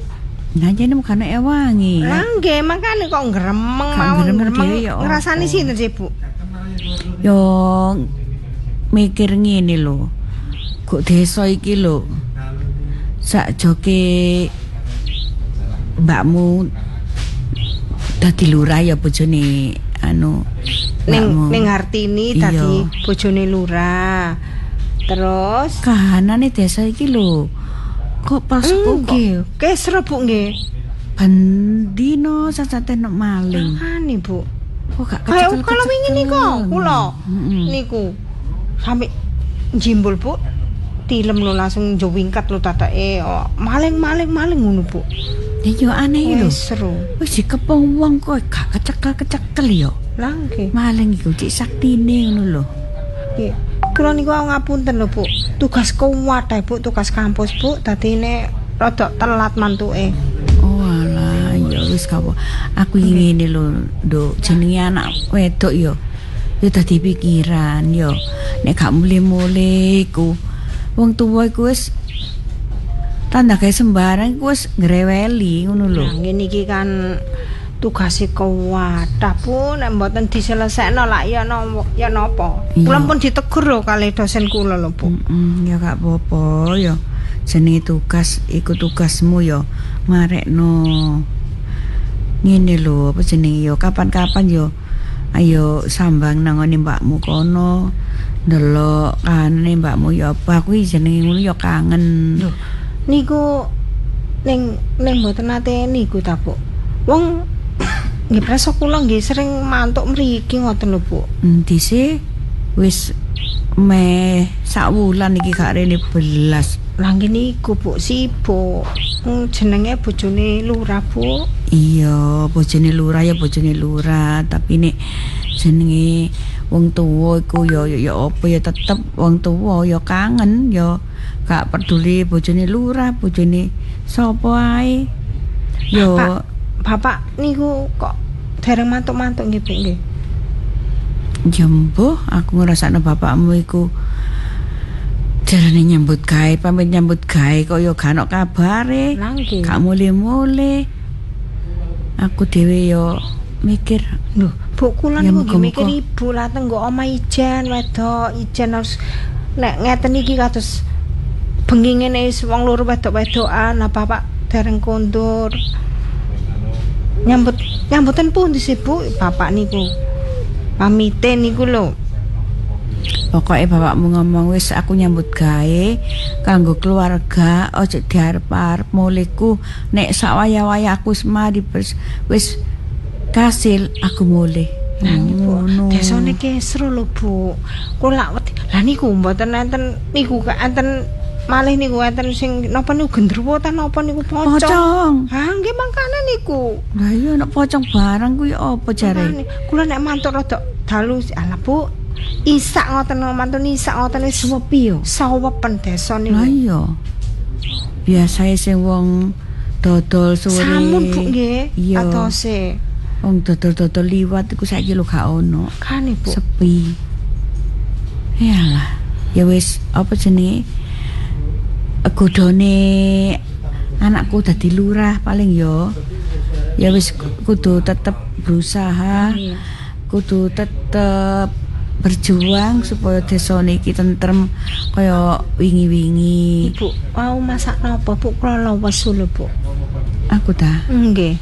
Nah jane mukane ewangi. Lah nggih, makane kok gremeng mawon. Ngrasani sinten sih, Bu? Yo mikir ngene lho. Kok desa iki lho. Sakjoke mbakmu dadi lurah ya bojone anu Ning Hartini dadi bojone lurah. Terus kahanane desa iki lho. Kok pas nggih, kesro Bu nggih. Bendino sacaten maling. Makane Bu. Kok gak kecekel. Kalau wingi niku kula niku sampe jimbul Bu. Tilem lo langsung jowingkat lo tatake maling ngono Bu. Ya yo aneh lho. Seru. Wis dikepung wong kok gak kecekel yo. Lah nggih. Maling iku cik saktine ngono lho. Nggih. Kula niku ngapunten lho Bu. Tugas kuwat Bu, tugas kampus Bu, dadine rada telat mantuke. Oh alah, ya wis kapo. Aku ngene lho, Nduk, jenenge anak wedok yo. Yo dadi pikiran yo. Nek gak mulih-mulih ku wong tuwa iku wis tanda gawe sembarang iku wis ngreweli ngono lho. Nah, ngene iki kan tugase kuwatah Bu, nek mboten diselesekno lak ya napa. Kula pun ditegur lho kali dosen kula lho Bu. Ya gak apa-apa ya. Jenenge tugas iku tugasmu ya marekno. Ngene lho apa jenenge ya kapan-kapan ya ayo sambang nang ngene mbakmu kono. Delok kanene mbakmu ya apa kuwi jenenge ngono ya kangen. Lho, niku ning mboten nate niku ta, Bu. Wong nggih prasa kula nggih sering mantuk mriki ngoten lho, Bu. Endi sih? Wis meh sak wulan iki gak rene belas. Lah nggih niku, Bu, sibuk. Jenenge bojone lurah, Bu. Iya, bojone lurah ya bojone lurah, tapi nek jenenge wong tuwa iku ya apa ya tetep wong tuwa ya kangen ya gak peduli bojone lurah bojone sapa ae ya bapak niku kok dereng mantuk-mantuk nggih Bu nggih jembuh aku ngrasakno bapakmu iku jarane nyambut gawe pamit nyambut gawe kok ya gak ono kabare gak mule-mule aku dhewe ya mikir lho Bu kula niku nggih mikir ibu lateng nggo omah ijen wedok ijen harus nek ngeten iki kados bengi ngene wong loro wedok-wedokan lah bapak dereng kondur nyambutan pundi sih Bu bapak niku pamite niku lho pokoke bapakmu ngomong wis aku nyambut gawe kanggo keluarga ojo diarep-arep muleku nek sak wayah-wayah aku semari wis kasil aku mulih ngono desane kesro lho Bu kula lah niku mboten enten niku enten malih niku enten sing napa niku gendruwo ta napa niku pocong ha nggih mangkane niku lah iya nek pocong barang kuwi apa jare kula nek mantuk rada dalu alah Bu isak ngoten mantun isak ngoten wis suwepi yo sawepen desa niku lah iya biasae sing wong dodol sore. Sampun Bu nggih. Iya. Atose. Wong dodol-dodol liwat iku saiki lho gak ono. Kan Bu. Sepi. Yalah. Ya wis apa jenenge? Godone anakku dadi lurah paling yo. Ya wis kudu tetep berusaha. Kudu tetep berjuang supaya desa niki tentrem kaya wingi-wingi. Ibu, mau masak napa Bu? Kula wesu lho Bu. Aku ta? Nggih.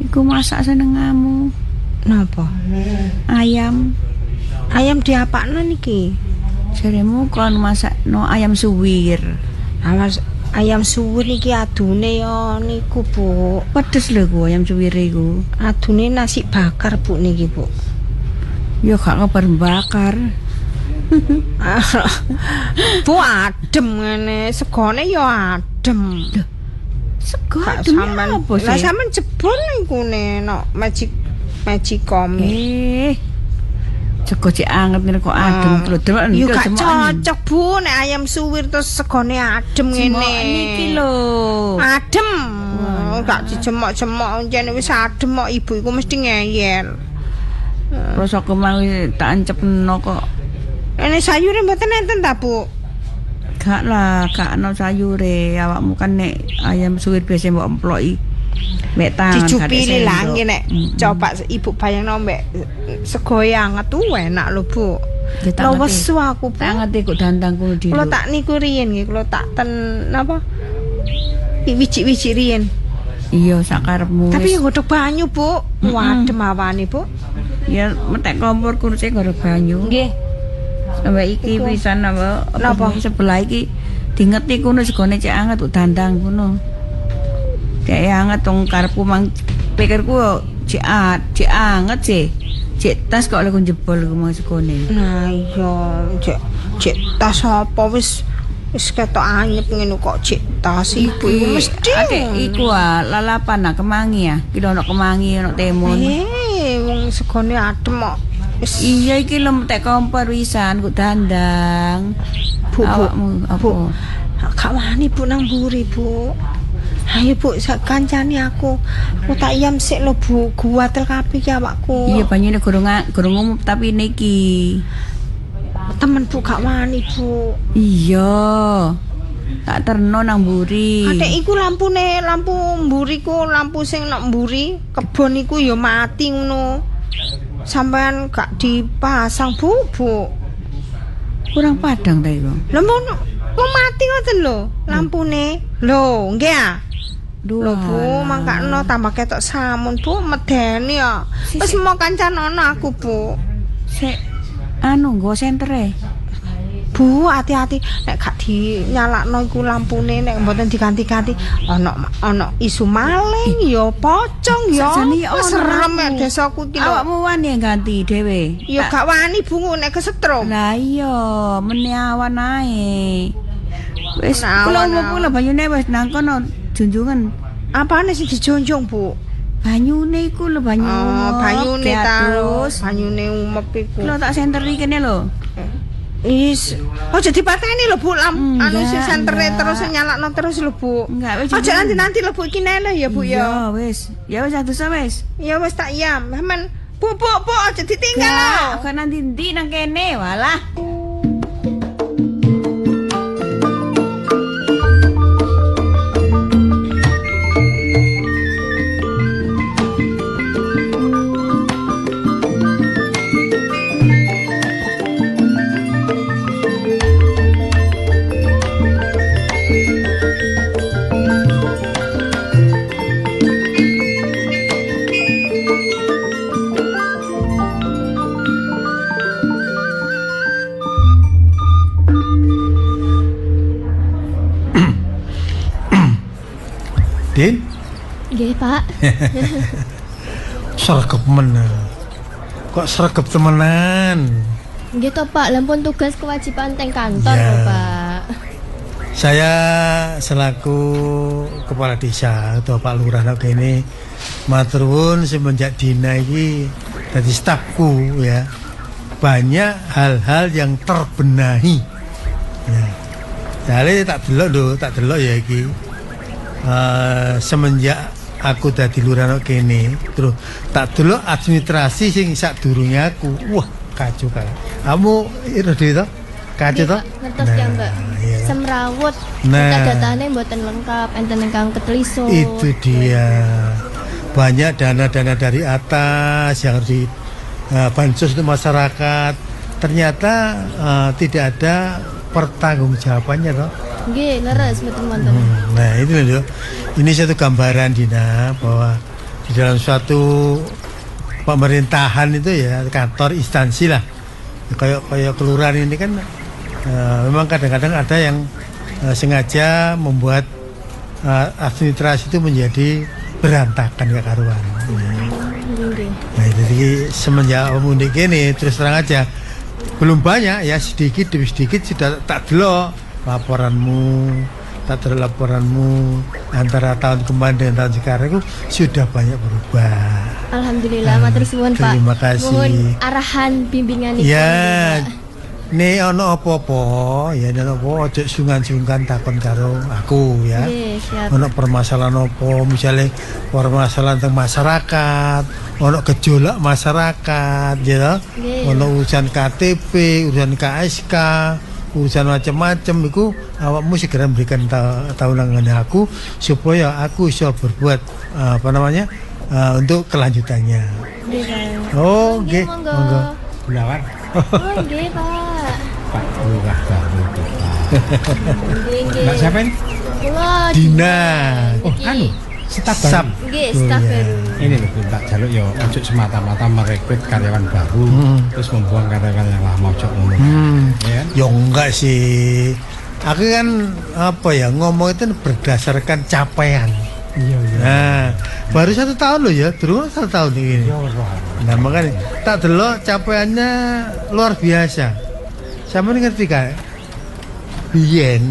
Iku masak senengamu. Napa? Ayam. Ayam diapakno niki? Jaremu kon masakno ayam suwir. Awas ayam suwir niki adune ya niku Bu. Pedes lho ku ayam suwir iku. Adune nasi bakar Bu niki Bu. Ya gak ngobar bakar. Bu adem ngene, segone ya adem. Sego adem apa sih? Lah sampean jebol niku nek magicom. Sego cek anget ngene kok adem lho. Yo gak cocok Bu nek ayam suwir terus segone adem ngene. Niki lho. Adem. Gak dijemok-jemok jen wis adem kok ibu iku mesti ngeyel. Rasa kemang tak ancepno kok. Ini sayure mboten enten ta, Bu? Gak lah, gak ono sayure. Awakmu kan nek ayam suwir biasa mbok emploki. Mek tangan dicupili lah nggih nek coba ibu bayangno mbek sego anget enak lho, Bu. Lho wesu aku, Bu. Tak ngerti kok dandangku dhewe. Kula tak niku riyen nggih, kula tak ten napa? Wiji-wiji riyen. Iya, sakarepmu. Tapi godhog banyu, Bu. Wadem awane, Bu. Ya metek kompor kursi gara banyu. Nggih. Sampai iki pisan apa sebelah iki dingeti kuno segone cek anget kok dandang kuno. Cek anget wong karepku mang pikirku cek anget sih. Cek tas kok lek jebol iku mang segone. Nah iya, cek tas apa wis ketok anyep ngene kok cek tas ibu iku mesti iku lalapan kemangi ya. Ki ono kemangi ono timun. Wong segone adem kok. Iya iki lho tek kompor wisan kok dandang. Bu, awakmu apa? Gak wani Bu nang mburi, Bu. Ayo Bu, sak kancane aku. Aku tak iyam sik lho Bu, guwatel kabeh ki awakku. Iya banyune gorong umum tapi niki. Temen Bu gak wani, Bu. Iya. Tak terno nang mburi. Adek iku lampu mburiku, lampu sing nang mburi, kebon iku ya mati ngono. Sampean gak dipasang, Bu. Kurang padang ta iku. Lha mau mati ngoten lho lampune. Lho, nggih ah. Lho Bu, mangkano tambah ketok samun, Bu, medeni ya. Wis mau kancan ana aku, Bu. Sik nggo sentere. Bu, hati-hati nek gak dinyalakno iku lampune nek mboten diganti-ganti ana isu maling ya pocong ya. Serem nek desaku iki lho. Awakmu wani ganti dhewe. Ya gak wani Bu nek kesetrum. Lah iya, meni awan ae. Wis kula banyune wis nang kono junjungan. Apane sing dijunjung, Bu? Banyune iku lho banyu. Banyune terus. Banyune umep iku. Lho tak senteri kene lho. Aja dipateni lho Bu, anu sing sentere terus nyalakno terus lho Bu. Aja nanti lho Bu iki nene ya Bu ya. Ya wis. Ya wis atus wis. Ya wis tak iyam. Men Bu aja ditinggal lho. Kok nanti ndi nang kene walah. Din? Nggih, Pak. Sregep men. Kok sregep temenan? Nggih to, Pak. Lampun tugas kewajiban teng kantor, ya. Pak. Saya selaku kepala desa atau Pak Lurah nek kene matur nuwun semenjak dina iki dadi stafku ya. Banyak hal-hal yang terbenahi. Ya. Jadi tak delok ya iki. semenjak aku dadi lurah kene terus tak delok administrasi sing sadurunge aku. Wah, kacau kan. Kamu ira dhewe to? Kacau to? Ngertos ya, Mbak. Semrawut. Data-datane mboten lengkap, enten ingkang keteliso. Itu dia. Banyak dana-dana dari atas yang harus bansos untuk masyarakat. Ternyata tidak ada pertanggungjawabannya toh. Nggih, leres mboten wonten. Nah, itu loh. Ini satu gambaran Dina bahwa di dalam suatu pemerintahan itu ya kantor instansi lah. Kayak kelurahan ini kan memang kadang-kadang ada yang sengaja membuat administrasi itu menjadi berantakan gak karuan. Nah, jadi semenjak mudik ini terus terang aja belum banyak ya, sedikit demi sedikit sudah tak delok laporanmu antara tahun kemarin dengan tahun sekarang itu sudah banyak berubah. Alhamdulillah, matur suwun Pak. Terima kasih. Mohon arahan bimbingan ibu. Ya, nih ono apa-apa, ya ono apa ojo sungkan-sungkan takon karo aku ya. Siap. Ono permasalahan apa, misalnya permasalahan tentang masyarakat, ono gejolak masyarakat, ya. Ono urusan KTP, urusan KSK, urusan macam-macam itu awakmu segera berikan tahunan aku supaya aku bisa berbuat untuk kelanjutannya. Oh, nggih. Monggo. Gunawan. Oh, nggih, Pak. Pak Lurah baru kita. Nggih. Mbak siapa ini? Kula Dina. Oh, anu. Staf baru. Nggih, staf baru. Ini lho, tak jaluk ya ojo semata-mata merekrut karyawan baru terus membuang karyawan yang lama ojo ngono. Ya. Ya enggak sih. Aku kan ngomong itu berdasarkan capaian. Iya. Nah, baru 1 tahun loh ya, terus 1 tahun ini. Nah, makanya tak delok capaiannya luar biasa. Sama ngerti kan? Biyen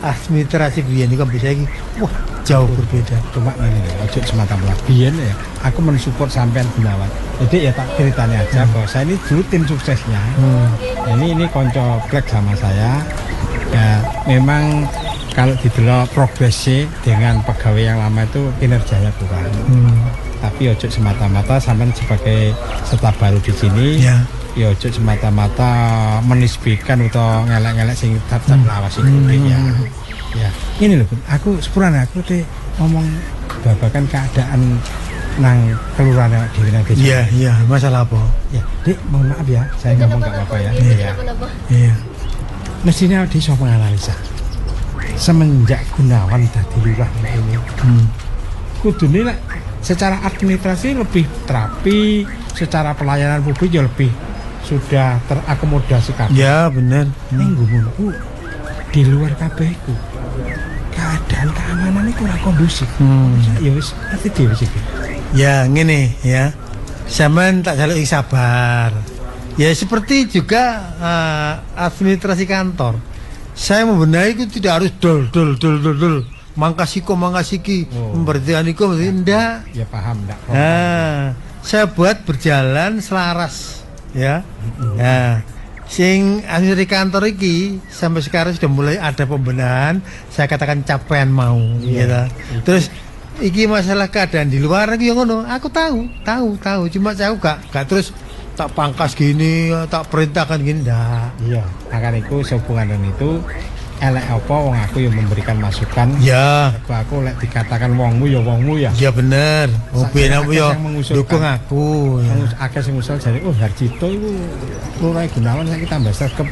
administrasi biyen itu bisa lagi. Wah, jauh berbeda. Cuma ini ojo semata-mata biyen ya. Aku mensupport sampean Gunawan. Jadi ya tak ceritanya aja bahwa saya ini dulu tim suksesnya. Ini konco klek sama saya. Ya, memang kalau didelok progresnya dengan pegawai yang lama itu kinerjanya kurang. Tapi ojo semata-mata sampean sebagai staf baru di sini. Ya ojo semata-mata menisbikan atau ngelak-ngelak sing tetap lawas iki ya. Ya, ini loh, aku sepurane aku ngomong babakan keadaan nang kelurahan dhewe nang desa. Iya, masalah apa? Ya, Dik, mohon maaf ya, saya ngomong enggak apa-apa ya. Iya. Mestinya desa menganalisa. Semenjak Gunawan dadi lurah ini. Kudune lek secara administrasi lebih terapi, secara pelayanan publik ya lebih sudah terakomodasi kabeh. Ya, bener. Ning nggonku di luar kabeh iku keadaan keamanan itu kurang kondusif. Ya wis ngerti dhewe iki. Ya ngene ya. Sampeyan tak jaluk sabar. Ya seperti juga administrasi kantor. Saya membenahi itu tidak harus dol. Mangkasiko memberhentikan ndak. Ya paham ndak. Nah, saya buat berjalan selaras ya. Nah, sing administrasi kantor iki sampai sekarang sudah mulai ada pembenahan. Saya katakan capaian mau gitu. Terus iki masalah keadaan di luar lagi yang ngono. Aku tahu. Cuma saya gak terus tak pangkas gini, tak perintahkan gini ndak. Iya, akan itu sehubungan dengan itu elek apa wong aku yang memberikan masukan. Ya. Aku lek dikatakan wongmu ya. Iya bener. Mobil aku ya dukung aku. Akeh sing usul jare Harjito iku Lurah Gunawan saiki tambah serkep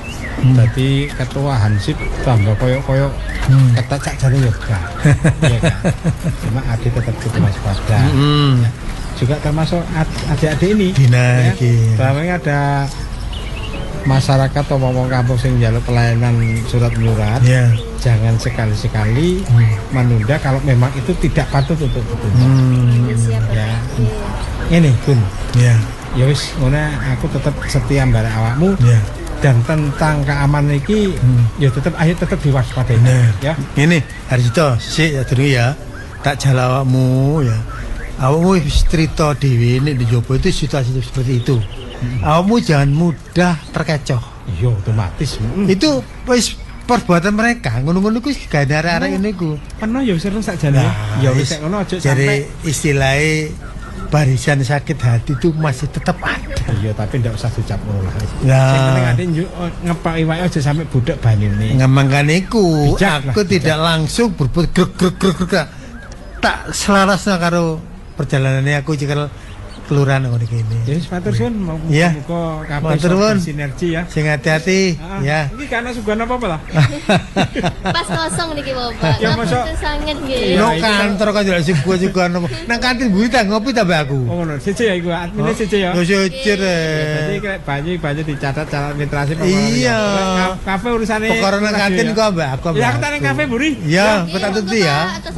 dadi ketua Hansip tambah koyo-koyo ketat sak jare ya gak. Iya kan. Cuma Adi tetap kudu waspada. Ya. Juga termasuk adik-adik ini. Dina iki. Selama ada masyarakat atau ngomong kampung sing njaluk pelayanan surat menyurat, jangan sekali-sekali menunda kalau memang itu tidak patut untuk ditunda. Ya. Ini Gun. Ya. Ya wis ngono aku tetap setia mbare awakmu. Dan tentang keamanan iki ya tetap diwaspadai. Ya. Ini Harjito sik ya dulu ya. Tak jala awakmu ya. Awakmu wis cerita dhewe nek di jopo itu situasi seperti itu. Awakmu jangan mudah terkecoh. Iya, otomatis. Itu wis perbuatan mereka ngono-ngono ku gawe arek-arek ngene iku. Peno ya seru sakjane. Ya wis nek ngono aja sampai. Jadi istilahnya barisan sakit hati itu masih tetap ada. Iya, tapi ndak usah dicap ngono lah. Nah, sing penting ade ngepak iwake aja sampai budak banyune. Ngemangkan iku, aku tidak langsung berbuat grek. Tak selarasnya karo perjalanannya aku cekel kelurahan ngono kene. Ya wis matur suwun, muga kabeh sinergi ya. Sing hati-hati ya. Iki kana sugan apa lah? Pas kosong niki Bapak. Ya mosok sanget nggih. No kantor kan jelas sing gua juga nang kantin buri tak ngopi tak aku. Oh ngono, siji ya iku admine siji ya. Yo siji. Dadi banyu dicatat cara administrasi pokoknya. Iya. Kafe urusane. Pokoknya nang kantin kok mbak aku. Ya aku nang kafe buri. Iya, kok tak tuti ya. Atas.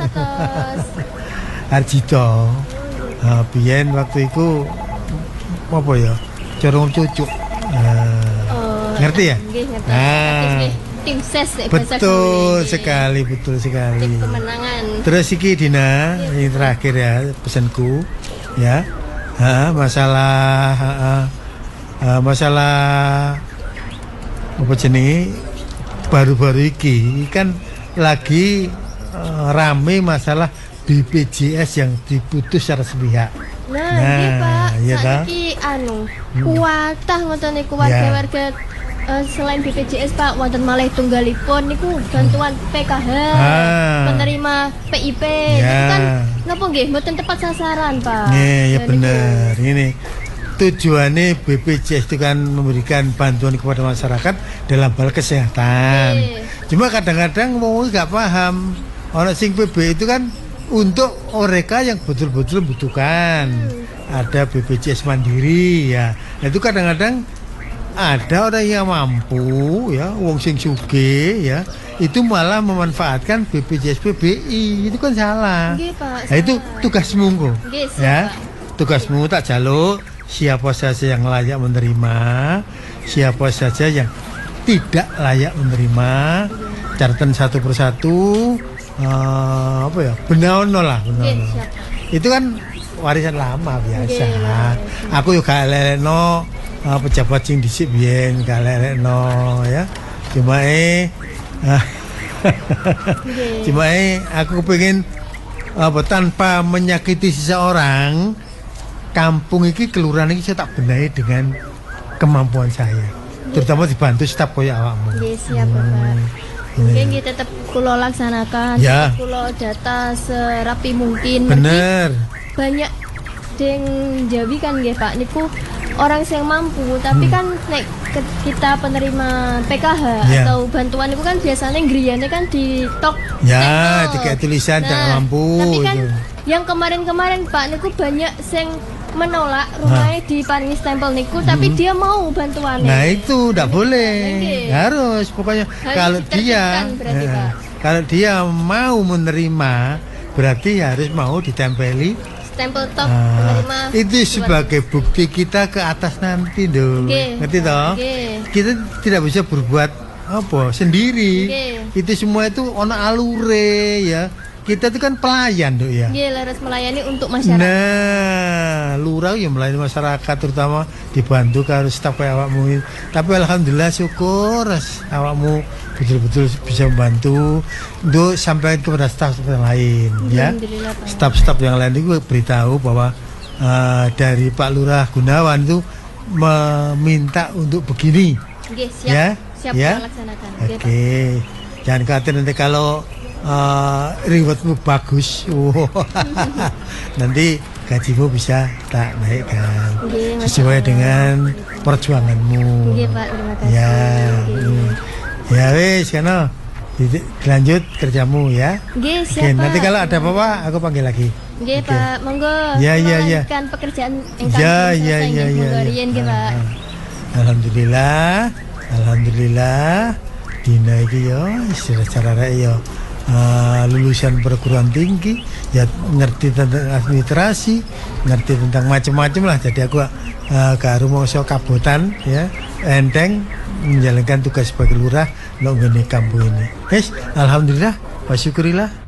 Arjito. Biyen waktu itu apa ya? Corong cucuk. Ngerti ya? Nggih, ngerti. Tim ses betul sekali. Tim kemenangan. Terus iki Dina, ini terakhir ya pesanku ya. Masalah apa jenenge baru-baru iki kan lagi rame masalah BPJS yang diputus secara sepihak. Nah, Pak, ya saiki kuatah ngoten niku warga-warga selain BPJS Pak, wonten malih tunggalipun niku bantuan PKH, penerima PIP. Itu kan napa nggih mboten tepat sasaran, Pak. Ya bener. Ini tujuannya BPJS itu kan memberikan bantuan kepada masyarakat dalam hal kesehatan. Cuma kadang-kadang wong nggak paham. Orang sing PB itu kan untuk mereka yang betul-betul membutuhkan. Ada BPJS mandiri ya. Nah, itu kadang-kadang ada orang yang mampu ya, wong sing sugih ya, itu malah memanfaatkan BPJS PBI. Itu kan salah. Nggih, Pak. Nah, itu tugasmu kok. Ya. Tugasmu tak jaluk siapa saja yang layak menerima, siapa saja yang tidak layak menerima. Catatan satu persatu. Apa ya, benaono lah. Itu kan warisan lama biasa. Aku juga lelekno pejabat sing dhisik biyen gak lelekno ya. Cuma aku pengen tanpa menyakiti seseorang, kampung iki kelurahan iki saya tak benahi dengan kemampuan saya. Terutama dibantu staf koyo awakmu. Nggih, siap Bapak. Mungkin kita tetap kulo laksanakan, kulo data serapi mungkin. Bener. Banyak deng Jawi kan nggih Pak, niku orang yang mampu, tapi kan nek kita penerima PKH atau bantuan itu kan biasanya griyane kan di tok. Ya, tiga tulisan tak mampu. Tapi kan yang kemarin-kemarin Pak niku banyak yang menolak rumahnya diparingi stempel niku, tapi dia mau bantuannya. Nah itu tidak boleh, harus pokoknya harus kalau dia mau menerima berarti harus mau ditempeli stempel top penerima. Itu sebagai bukti kita ke atas nanti dong, ngerti toh? Kita tidak bisa berbuat apa sendiri. Itu semua itu ono alure ya. Kita itu kan pelayan dok ya. Iya, harus melayani untuk masyarakat. Nah, lurah yang melayani masyarakat terutama dibantu harus staf awakmu. Tapi alhamdulillah syukur awakmu betul-betul bisa membantu untuk sampai kepada staf yang lain ya. Staf-staf yang lain itu beritahu bahwa dari Pak Lurah Gunawan itu meminta untuk begini. Oke, siap. Ya, siap ya. Laksanakan. Oke. Jangan khawatir nanti kalau rewardmu bagus, nanti gajimu bisa tak naikkan sesuai dengan perjuanganmu. Pak, terima kasih. Ya wes karena lanjut kerjamu ya. Siap, nanti kalau ada apa-apa aku panggil lagi. Pak, monggo. Ya. Pekerjaan Pak. Alhamdulillah. Dina iki yo secara yo lulusan perguruan tinggi ya, ngerti tentang administrasi, ngerti tentang macam-macam lah. Jadi aku karo mongso kabotan ya, enteng menjalankan tugas sebagai lurah nang ngene kampung ini. Alhamdulillah wa syukurillah.